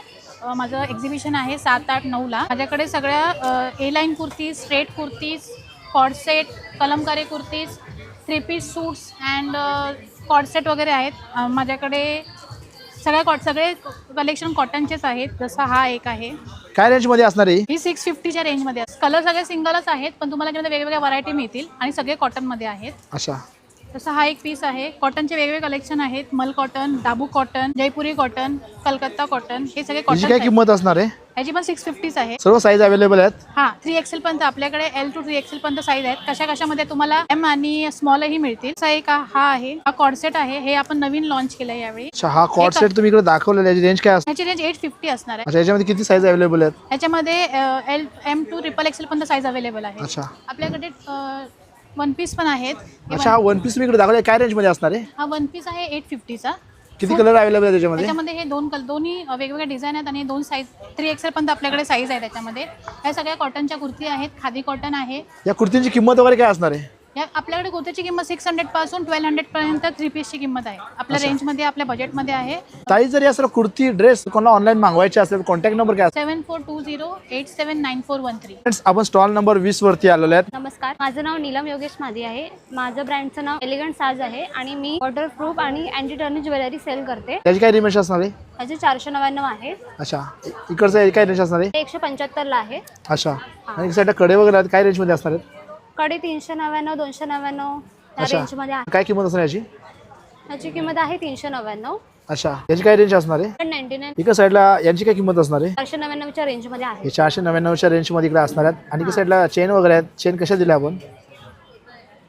माझं एक्झिबिशन आहे 7-8-9ला. माझ्याकडे सगळ्या A line kurtis, straight kurtis, coord set, Kalamkari kurtis, 3 piece suits and coord set वगैरे आहेत. माझ्याकडे सगळे कलेक्शन कॉटनचेच आहेत. जसं हा एक आहे. काय रेंज मध्ये असणार आहे ही 650च्या रेंजमध्ये आहे. कलर सगळे सिंगलच आहेत, पण तुम्हाला याच्यामध्ये वेगवेगळ्या व्हरायटी मिळतील आणि सगळे कॉटनमध्ये आहेत. अच्छा, तसं हा एक पीस आहे. कॉटनचे वेगवेगळे कलेक्शन आहेत. मल कॉटन, दाबू कॉटन, जयपुरी कॉटन, कलकत्ता कॉटन, हे सगळे याची कॉटन. काय किंमत असणार आहे? याची पण 650 आहे. सर्व साईज अवेलेबल आहेत. हा 3XL पर्यंत आपल्याकडे L to 3XL पर्यंत साईज आहेत. कशा कशामध्ये तुम्हाला M आणि स्मॉलही मिळतील. असा एक हा आहे, हा कॉर्डसेट आहे. हे आपण नवीन लॉन्च केलं यावेळी. अच्छा, हा कॉर्ड सेट तुम्ही इकडे दाखवलेला आहे, याची रेंज काय असते? याची रेंज 850 असणार आहे. अच्छा, याच्यामध्ये किती साईज अवेलेबल आहेत? याच्यामध्ये M to XXL पर्यंत साईज अवेलेबल आहे. अच्छा, आपल्याकडे वन पीस पण आहेत. अच्छा, हा वन पीस मी इकडे दाखवला, काय रेंज मध्ये असणार आहे? हा वन पीस आहे 850चा. किती कलर अवेलेबल आहे त्याच्यामध्ये? त्याच्यामध्ये हे दोन्ही वेगवेगळे डिझाईन आहेत आणि 2 साईज 3XL पर्यंत आपल्याकडे साईज आहे त्याच्यामध्ये. या सगळ्या कॉटनच्या कुर्ती आहेत. खादी कॉटन आहे. या कुर्तींची किंमत वगैरे काय असणार आहे? या आपल्याकडे कुर्तीची किंमत 600 पासून 1200 पर्यंत 3 पीसची किंमत आहे. आपल्या रेंजमध्ये, आपल्या बजेटमध्ये आहे. ताई, जर या सर्व कुर्ती ड्रेस कोणाला ऑनलाईन मागवायचे असेल, कॉन्टॅक्ट नंबर काय? 7420879413. फ्रेंड्स, आपण स्टॉल नंबर 20 वरती आलेलो आहेत. नमस्कार, माझं नाव नीलम योगेश मादी आहे. माझं ब्रँडचं नाव एलिगंट साज आहे आणि मी वॉटरप्रूफ आणि अँटी टर्निश ज्वेलरी सेल करते. त्याची काय रेंज असणार आहे? त्याचे 499 आहे. अच्छा, इकडचं काय रेंज असणार आहे? 175ला आहे. अच्छा, आणि एक साईडला कडे वगैरे आहेत, काय रेंज मध्ये असणार आहेत? कडे 399, 299 त्या अच्छा, रेंजमध्ये आहे. काय किंमत असणार याची? याची किंमत आहे 399. अच्छा, याची काय रेंज असणार आहे? 99 एका साईडला यांची काय किंमत असणार आहे? 499च्या रेंजमध्ये आहे. हे 499च्या रेंज मध्ये इकडे असणार आहेत. आणि एका साईडला चेन वगैरे आहेत. चेन कशा दिल्या आपण?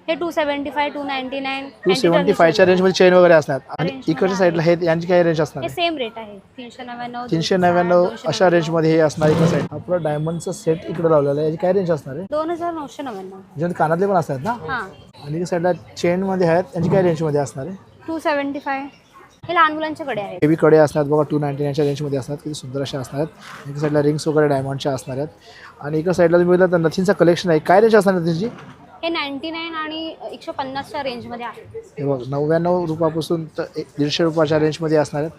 हे 275, 299 275च्या रेंज मध्ये चेन वगैरे असतात. आणि इकडच्या साईडला हे यांची काय रेंज असणार हे आहे? सेम रेट आहे 399, 399 अशा रेंज मध्ये हे असणार. एका साईड आपलं डायमंडचं सेट इकडे लावलेलं आहे, याची काय रेंज असणार आहे? 2999. ज्यामध्ये कानातले पण असतात ना? हां, आणि एका साईडला चेन मध्ये आहेत, यांची काय रेंज मध्ये असणार आहे? 275. हे लहान मुलांच्याकडे आहे. हेवी कडे असतात बघा, 299च्या रेंज मध्ये असतात. किती सुंदर अशा असणार आहेत. एका साईडला रिंग्स वगैरे डायमंडच्या असणार आहेत. आणि एका साईडला तुम्ही बघितलं तर नथींचं कलेक्शन आहे. काय रेंज असणार नथींची? हे 99 आणि 150च्या रेंजमध्ये आहे. हे बघ, 99 रुपयापासून तर 150 रुपयाच्या रेंजमध्ये असणार आहेत.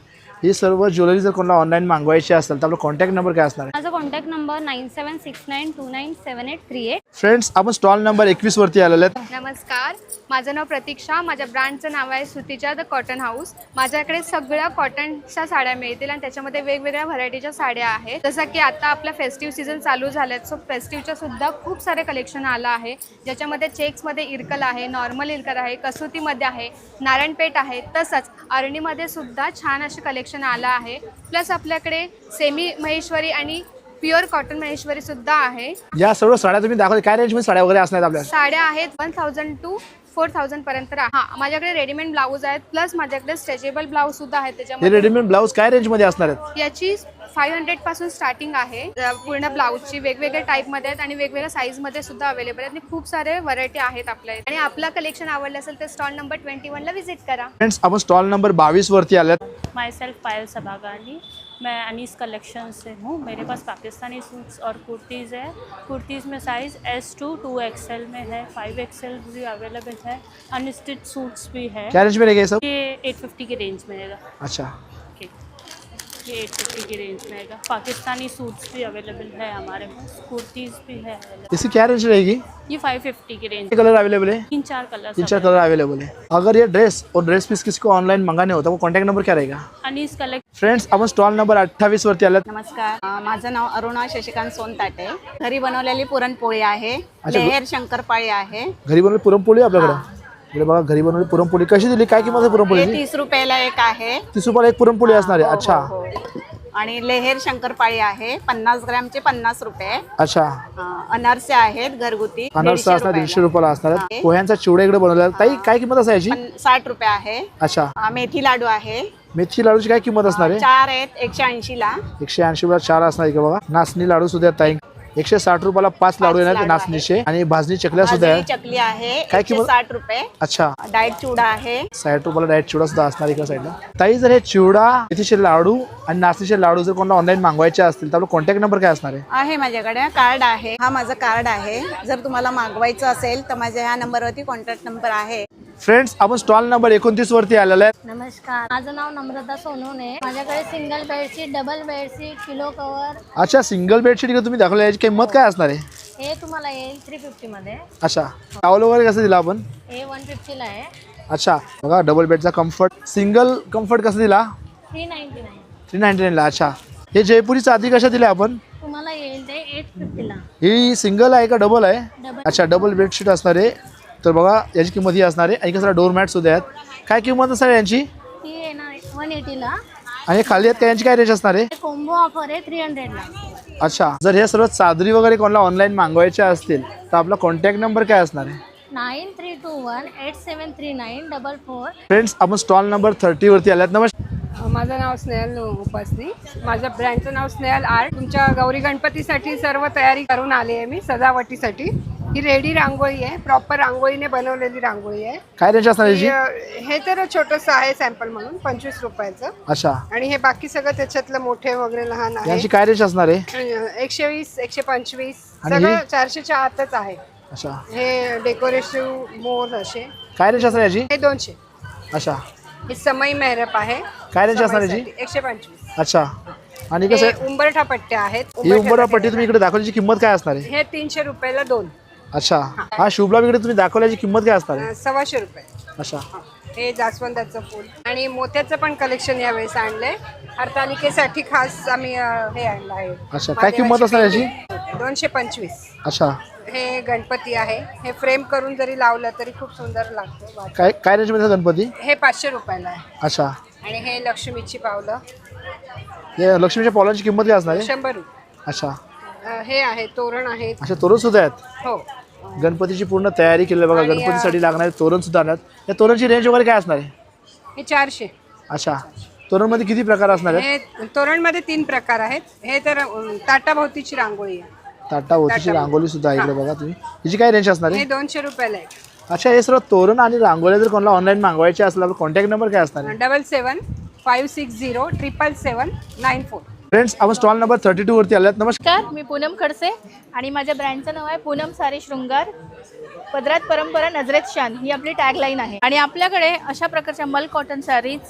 ही सर्व ज्वेलरी जर कोणाला ऑनलाईन मागवायची असेल तर आपला कॉन्टॅक्ट नंबर काय असणार आहे? माझा कॉन्टॅक्ट नंबर 9769297838. फ्रेंड्स, आपण स्टॉल नंबर 21 वरती आलेले आहेत. नमस्कार, माझं नाव प्रतीक्षा. माझ्या ब्रँडचं नाव आहे सुतीच्या द कॉटन हाऊस. माझ्याकडे सगळ्या कॉटनच्या साड्या मिळतील आणि त्याच्यामध्ये वेगवेगळ्या व्हरायटीच्या साड्या आहेत. जसं की आता आपला फेस्टिव्ह सीझन चालू झाले आहेत, सो फेस्टिव्हच्या सुद्धा खूप सारे कलेक्शन आलं आहे, ज्याच्यामध्ये चेक्समध्ये इरकल आहे, नॉर्मल इरकल आहे, कसुतीमध्ये आहे, नारायणपेठ आहे, तसंच अरणीमध्ये सुद्धा छान असे कलेक्शन आलं आहे. प्लस आपल्याकडे सेमी महेश्वरी आणि प्युअर कॉटन महेश्वरी सुद्धा आहे. या सर्व साड्या तुम्ही दाखवले, काय रेंज मध्ये साड्या वगैरे असणार आपल्या? साड्या आहेत 1000 to 4000 पर्यंत. हा, माझ्याकडे रेडीमेड ब्लाऊज आहेत, प्लस माझ्याकडे स्ट्रेचेबल ब्लाऊज सुद्धा आहेत. हे त्याच्यामध्ये रेडीमेड ब्लाऊज काय रेंज मध्ये असणार आहेत? याची 500 पासून स्टार्टिंग आहे. पूर्ण ब्लाऊजची वेगवेगळ्या टाईपमध्ये आहेत आणि वेगवेगळ्या साईजमध्ये सुद्धा अवेलेबल आहेत आणि खूप सारे व्हरायटी आहेत आपल्या. आणि आपला कलेक्शन आवडलं असेल तर स्टॉल नंबर 21 ला व्हिजिट करा. फ्रेंड्स, आपण स्टॉल नंबर 22 वरती आलेत. माई सेल्फ पायल सभागानी, मैं अनीस कलेक्शन से हूँ. मेरे पास पाकिस्तानी सूट्स और कुर्तीज़ है. कुर्तीज़ में साइज़ S to 2XL में है, 5XL भी अवेलेबल है. अनस्टिच सूट्स भी है. क्या रेंज में रहेगा ये सब? ये 850 की रेंज में रहेगा. अच्छा, ये 850 की रेंज में रहेगा. पाकिस्तानी सूट्स भी अवेलेबल है हमारे पास, कुर्तीज़ भी है available. इसकी क्या रेंज रहेगी? ये 550 की रेंज. कलर अवेलेबल है? 3-4 कलर. 3-4 कलर अवेलेबल है. अगर ये ड्रेस और ड्रेस पीस किसी को ऑनलाइन मंगाने हो तो वो कॉन्टॅक्ट नंबर क्या रहेगा? अनीस कलेक्शन. फ्रेंड्स, आपण स्टॉल नंबर 28 वरती आलेत. नमस्कार, माझं नाव अरुणा शशिकांत सोनताटे. घरी बनवलेली पुरणपोळी आहे, अच्छा, लेहेर शंकरपाळी आहे. घरी बनवलेली पुरणपोळी आपल्याकडे. इकडे बघा, घरी बनवलेली पुरणपोळी कशी दिली, काय किंमत आहे हे पुरणपोळीची? 30 रुपयाला एक आहे. 30 रुपयाला एक पुरणपोळी असणार आहे. अच्छा, आणि लेहेर शंकरपाळी आहे 50 ग्रॅमचे 50 रुपये. अच्छा, अनारसे आहेत घरगुती अनारसा असणार 150 रुपयाला असणार आहे. पोह्यांचा चिवडा इकडे बनवलेला आहे. ताई, काय किंमत असायची? 60 रुपये आहे. अच्छा, मेथी लाडू आहे. मेथी लाडूची काय किंमत असणार आहे? 4 आहेत 180 ला. 180 रुपयाला 4 असणार आहे. बघा, नाचणी लाडू सुद्धा आहेत ताई. 160 रुपयाला 5 लाडू येणार नाचणीचे. आणि भाजणी चकल्या सुद्धा भाजणी आहेत. चकली आहे काय किंमत? 160 रुपये. अच्छा, डाएट चिवडा आहे 60 रुपयाला डाएट चिवडा सुद्धा असणार एका साईडला. ताई, जर हे चिवडा, मेथीचे लाडू आणि नाचणीचे लाडू जर कोणाला ऑनलाईन मागवायचे असतील तर आपला कॉन्टॅक्ट नंबर काय असणार आहे? आहे माझ्याकडे कार्ड आहे. हा माझं कार्ड आहे. जर तुम्हाला मागवायचं असेल तर माझ्या ह्या नंबरवरती कॉन्टॅक्ट नंबर आहे. फ्रेंड्स, आपण स्टॉल नंबर 29 वरती आलेला आहे. नमस्कार, माझं नाव नम्रता सोनवणे. माझ्याकडे सिंगल बेडशीट, डबल बेडशीट, पिलो कवर. अच्छा, सिंगल बेडशीट इकडे तुम्ही दाखवली, याची किंमत काय असणार आहे? हे तुम्हाला येईल 350 मध्ये. अच्छा, टॉवल वगैरे कसं दिला आपण? हे 150 ला आहे. अच्छा, बघा, डबल बेडचा कम्फर्ट. सिंगल कम्फर्ट कसं दिला? 399. 399 ला. अच्छा, हे जयपुरी चादरी कशा दिल्या आपण? तुम्हाला 50ला. ही सिंगल आहे का डबल आहे? Double. अच्छा, डबल बेडशीट असणार आहे. तर बघा याची किंमत ही असणार आहे. आणि कसं डोअरमॅट सुद्धा आहेत. काय किंमत असणार आहे यांची? ही आहे ना 180ला. आणि खाली आहेत का यांची काय रेंज असणार आहे? कॉम्बो ऑफर आहे 300ला. अच्छा, जर हे सर्व चादरी वगैरे कोणाला ऑनलाईन मागवायच्या असतील तर आपला कॉन्टॅक्ट नंबर काय असणार आहे? 9321873944. फ्रेंड्स, आपण स्टॉल नंबर 30 वरती आल्यात. नमस्कार. माझं नाव स्नेहल उपासनी. माझ्या ब्रँडचं नाव स्नेहल आर्ट. तुमच्या गौरी गणपतीसाठी सर्व तयारी करून आली आहे मी सजावटीसाठी. ही रेडी रांगोळी आहे, प्रॉपर रांगोळीने बनवलेली रांगोळी आहे. काय रेंज असणार याची? हे तर छोटंसं आहे सॅम्पल म्हणून 25 रुपयाचं. अच्छा, आणि हे बाकी सगळं त्याच्यातलं मोठे वगैरे लहान आहे. यांची काय रेंज असणार आहे? 120, 125 आणि सगळं हे? 400च्या आतच आहे. अच्छा, हे डेकोरेटिव्ह मोर असे. काय रेंज असणार याची? हे 200. अच्छा, हे समई मेहरप आहे. काय रेंज असणार याची? समईसाठी 125. अच्छा, आणि कसं आहे? उंबरठा पट्ट्या आहेत. ही उंबरा पट्टी तुम्ही इकडे दाखवल्याची किंमत काय असणार आहे? हे 300 रुपयाला 2. अच्छा, हा शुभलाभ इकडे तुम्ही दाखवल्याची किंमत काय असणार आहे? 125 रुपये. अच्छा, हे जास्वंदाचं फूल आणि मोत्याचं पण कलेक्शन यावेळेस आणलंय. हरतालिकेसाठी खास आम्ही हे आणलं आहे. अच्छा, काय किंमत असणार याची? 225. अच्छा, हे गणपती आहे. हे फ्रेम करून जरी लावलं तरी खूप सुंदर लागतो. काय काय रेंज मध्ये गणपती? हे 500 रुपयाला आहे. अच्छा, आणि हे लक्ष्मीची पावलं हे लक्ष्मीच्या पावलांची किंमत काय असणार आहे? 100 रुपये. अच्छा, हे आहे तोरण आहेत. अशा तोरण सुद्धा आहेत. हो, गणपतीची पूर्ण तयारी केली आहे बघा. आणि, गणपतीसाठी लागणारे तोरण सुद्धा आणतात. या तोरणची रेंज वगैरे काय असणार आहे? हे 400. अच्छा, तोरणमध्ये किती प्रकार असणार आहेत? हे तोरणमध्ये 3 प्रकार आहेत. हे तर ताटाभोवतीची रांगोळी आहे. ताटाभोवतीची रांगोळी सुद्धा आहे इकडे बघा तुम्ही. हिची काय रेंज असणार हे आहे? 200 रुपयाला आहे. अच्छा, हे सर्व तोरण आणि रांगोळ्या जर कोणाला ऑनलाईन मागवायचे असेल तर कॉन्टॅक्ट नंबर काय असणार आहे? 7756077794. फ्रेंड्स, आपण स्टॉल नंबर 32 वरती आल्यात. नमस्कार. नमस्कार, मी पूनम खडसे आणि माझ्या ब्रँडचं नाव आहे पूनम सारी शृंगार. पदरात परंपरा नजरेत शान ही आपली टॅगलाईन आहे. आणि आपल्याकडे अशा प्रकारच्या मल कॉटन साडीज,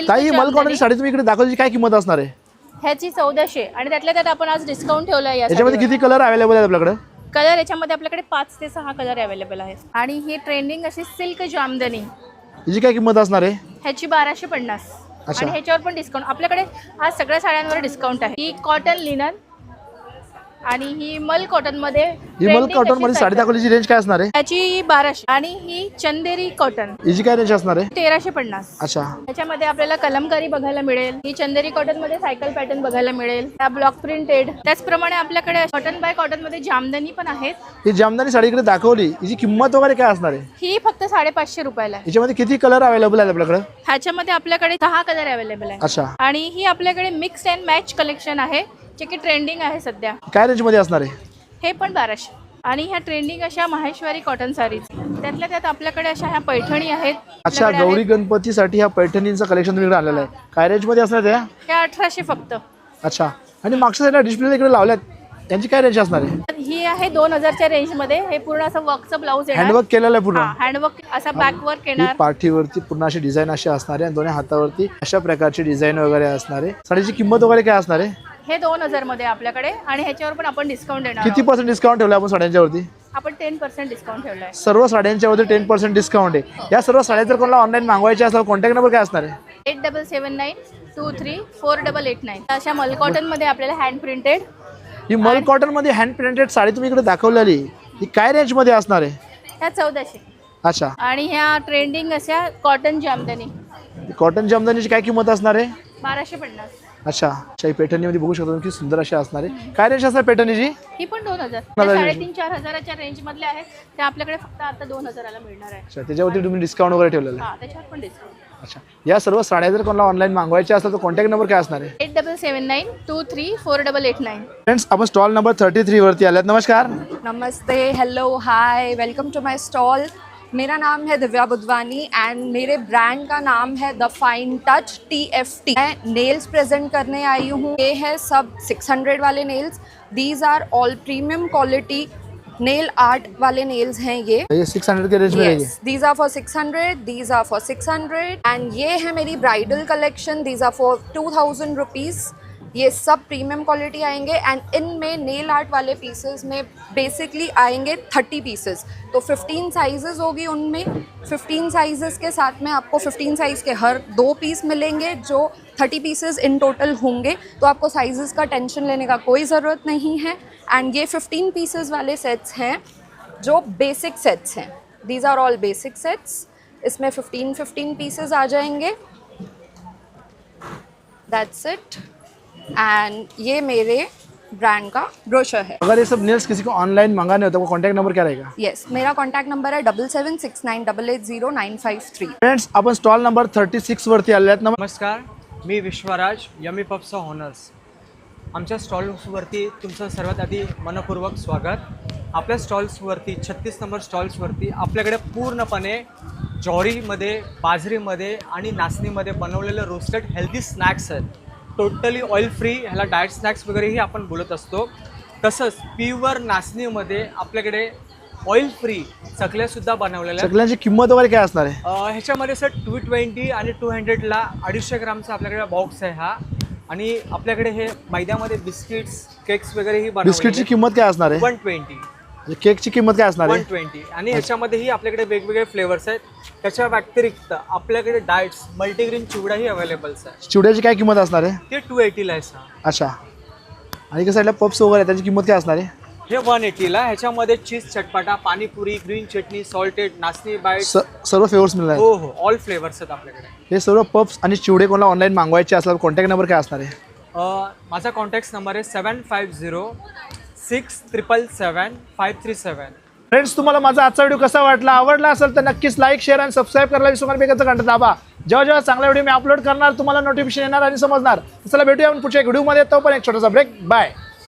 ताई, मल कॉटनची सिल्क साडी तुम्ही इकडे दाखवल्याची काय किंमत असणार आहे? ह्याची 1400 आणि त्यातल्या त्यात आपण आज डिस्काउंट ठेवलं आहे. याच्यामध्ये किती कलर अवेलेबल आहेत आपल्याकडे? कलर याच्यामध्ये आपल्याकडे 5 ते 6 कलर अवेलेबल आहेत. आणि ही ट्रेंडिंग अशी सिल्क जामदनी, हिची काय किंमत असणार आहे? ह्याची 1250. अच्छा. आणि ह्याच्यावर पण डिस्काउंट आपल्याकडे आज सगळ्या साड्यांवर डिस्काउंट आहे. ही कॉटन लिनन आणि ही मल कॉटन मध्ये. ही मल कॉटन मध्ये साडी दाखवल्याची रेंज काय असणार आहे? ह्याची 1200 आणि ही चंदेरी कॉटन हिची काय रेंज असणार आहे? 1350. अच्छा, ह्याच्यामध्ये आपल्याला कलमकारी बघायला मिळेल. ही चंदेरी कॉटन मध्ये सायकल पॅटर्न बघायला मिळेल. Block printed. त्याचप्रमाणे आपल्याकडे कॉटन बाय कॉटन मध्ये जामदानी पण आहेत. ही जामदानी साडी इकडे दाखवली, हिची किंमत वगैरे काय असणार आहे? ही फक्त 550 रुपयाला आहे. याच्यामध्ये किती कलर अवेलेबल आहेत आपल्याकडे? ह्याच्यामध्ये आपल्याकडे 6 कलर अवेलेबल आहे. अच्छा, आणि ही आपल्याकडे मिक्स अँड मॅच कलेक्शन आहे जे की ट्रेंडिंग आहे सध्या. काय रेंज मध्ये असणार आहे? हे पण 1200. आणि ह्या ट्रेंडिंग अशा माहेश्वरी कॉटन साडीज, त्यातल्या त्यात आपल्याकडे अशा ह्या पैठणी आहेत. अच्छा, आपल्याकडे गौरी आहेत. गणपतीसाठी ह्या पैठणींचं कलेक्शन तुम्ही इकडे आणलेलं आहे. काय रेंज मध्ये असणार त्या? ह्या 1800 फक्त. अच्छा, आणि मागच्या साईडला डिस्प्ले इकडे लावल्यात, यांची काय रेंज असणार आहे? ही आहे 2000च्या रेंज मध्ये. हे पूर्ण असं वर्कचं ब्लाऊज येणार. हँडवर्क केलेलं आहे पूर्ण. हँडवर्क असा बॅक वर्क ही येणार. पाठीवरती पूर्ण अशी डिझाईन अशी असणार आहे आणि दोन्ही हातावरती अशा प्रकारची डिझाईन वगैरे असणार आहे. साडीची किंमत वगैरे काय असणार आहे? हे 2000 मध्ये आपल्याकडे. आणि ह्याच्यावर पण आपण डिस्काउंट देणार किती आहोत. % डिस्काउंट ठेवलं आपण साड्यांच्यावरती? आपण 10% डिस्काउंट ठेवलं आहे. सर्व साड्यांच्यावरती 10% डिस्काउंट आहे. या सर्व साड्या जर कोणाला ऑनलाईन मागवायच्या असेल कॉन्टॅक्ट नंबर काय असणार आहे? 8779234889. अशा मल कॉटन मध्ये आपल्याला हँड प्रिंटेड. ही मल कॉटन मध्ये हँड प्रिंटेड साडी तुम्ही इकडे दाखवलेली, ही काय रेंज मध्ये असणार आहे? ह्या 1400. अच्छा, आणि ह्या ट्रेंडिंग अशा कॉटन जामदानी कॉटन जामदानीची काय किंमत असणार आहे? 1250. अच्छा, ही पैठणीमध्ये बघू शकता तुम्ही की सुंदर अशी असणार आहे. काय रेंज असणार पैठणीची? ही पण 2000. 3,500-4 हजाराच्या रेंज मधले आहेत. ते आपल्याकडे फक्त आता 2000 ला मिळणार आहे. अच्छा, त्याच्यावरती तुम्ही डिस्काउंट वगैरे ठेवलेलं आहे. हा, त्याच्यावर पण डिस्काउंट. अच्छा, या सर्व साड्या जर कोणाला ऑनलाईन मागवायच्या असेल तर कॉन्टॅक्ट नंबर काय असणार आहे? 8779234889. फ्रेंड्स, आपण स्टॉल नंबर 33 वरती आल्यात. नमस्कार. नमस्ते, hello, hi, welcome to my stall. मेरा नाम है दिव्या बुधवानी एंड मेरे ब्रांड का नाम है द फाइन टच TFT. मैं नेल्स प्रेजेंट करने आई हूँ. ये है सब 600 वाले nails. These are all premium quality nail art वाले नेल्स हैं ये 600 के रेंज में रहेगी. These are for 600, these are for 600 and ये है मेरी bridal collection. These are for 2000 rupees. ये सब प्रीमियम क्वालिटी आएंगे एंड इनमें नेल आर्ट वाले पीसेस में बेसिकली आएंगे 30 पीसेस. तो 15 साइजेस होगी उनमें. 15 साइजेस के साथ में आपको 15 साइज़ के हर 2 पीस मिलेंगे जो 30 पीसेस इन टोटल होंगे. तो आपको साइजेस का टेंशन लेने का कोई ज़रूरत नहीं है. एंड ये 15 पीसेस वाले सेट्स हैं जो बेसिक सेट्स हैं. These are all basic sets. इसमें 15 पीसेस आ जाएंगे. That's it. एंड ये मेरे ब्रांड का ब्रोशर है. अगर ये सब नेल्स किसी को ऑनलाइन मंगाने हो तो कॉन्टैक्ट नंबर क्या रहेगा? येस, मेरा कॉन्टॅक्ट नंबर आहे 7769880953. फ्रेंड्स, आपण स्टॉल नंबर 36 वरती आले आहेत. नमस्कार, मी विश्वराज, यमी पब्सचा ओनर्स. आमच्या स्टॉल्सवरती तुमचं सर्वात आधी मनपूर्वक स्वागत. आपल्या स्टॉल्सवरती 36 नंबर स्टॉल्सवरती आपल्याकडे पूर्णपणे ज्वारीमध्ये, बाजरीमध्ये आणि नाचणीमध्ये बनवलेले रोस्टेड हेल्दी स्नॅक्स आहेत. टोटली ऑइल फ्री, ह्याला डाएट स्नॅक्स वगैरेही आपण बोलत असतो. तसंच प्युअर नाचणीमध्ये आपल्याकडे ऑइल फ्री चकल्यासुद्धा बनवलेल्या आहेत. चकल्यांची किंमत वगैरे काय असणार आहे? ह्याच्यामध्ये सर 220 आणि 200ला 250 ग्रामचा आपल्याकडे बॉक्स आहे हा. आणि आपल्याकडे हे मैद्यामध्ये बिस्किट्स, केक्स वगैरेही बिस्किटची किंमत काय असणार आहे? 120. केकची किंमत काय असणार आहे? 120. आणि ह्याच्यामध्येही आपल्याकडे वेगवेगळे फ्लेवर्स आहेत. त्याच्या व्यतिरिक्त आपल्याकडे डाएट्स मल्टीग्रेन चिवडाही अवेलेबल आहे. चिवड्याची काय किंमत असणार आहे? ते 280ला आहे सर. अच्छा. आणि कसं साईडला पप्स वगैरे त्याची किंमत काय असणार आहे? हे 180ला. ह्याच्यामध्ये चीज चटपटा, पाणीपुरी, ग्रीन चटणी, सॉल्टेड, नाचणी बाईट, सर्व फ्लेवर्स मिळणार आहेत. हो हो, ऑल फ्लेवर्स आहेत आपल्याकडे. हे सर्व पप्स आणि चिवडे कोणाला ऑनलाईन मागवायचे असल्यास कॉन्टॅक्ट नंबर काय असणार आहे? माझा कॉन्टॅक्ट नंबर आहे 7506777537. फ्रेंड्स, तुम्हाला माझा आजचा व्हिडिओ कसा वाटला? आवडला असेल तर नक्कीच लाईक, शेअर आणि सबस्क्राईब करायला विसरू नका. बेलचं घंटा दाबा. जेव्हा जेव्हा चांगला व्हिडिओ मी अपलोड करणार तुम्हाला नोटिफिकेशन येणार आणि समजणार. चला भेटूया आपण पुढच्या व्हिडिओमध्ये. तो पण एक छोटासा ब्रेक. बाय.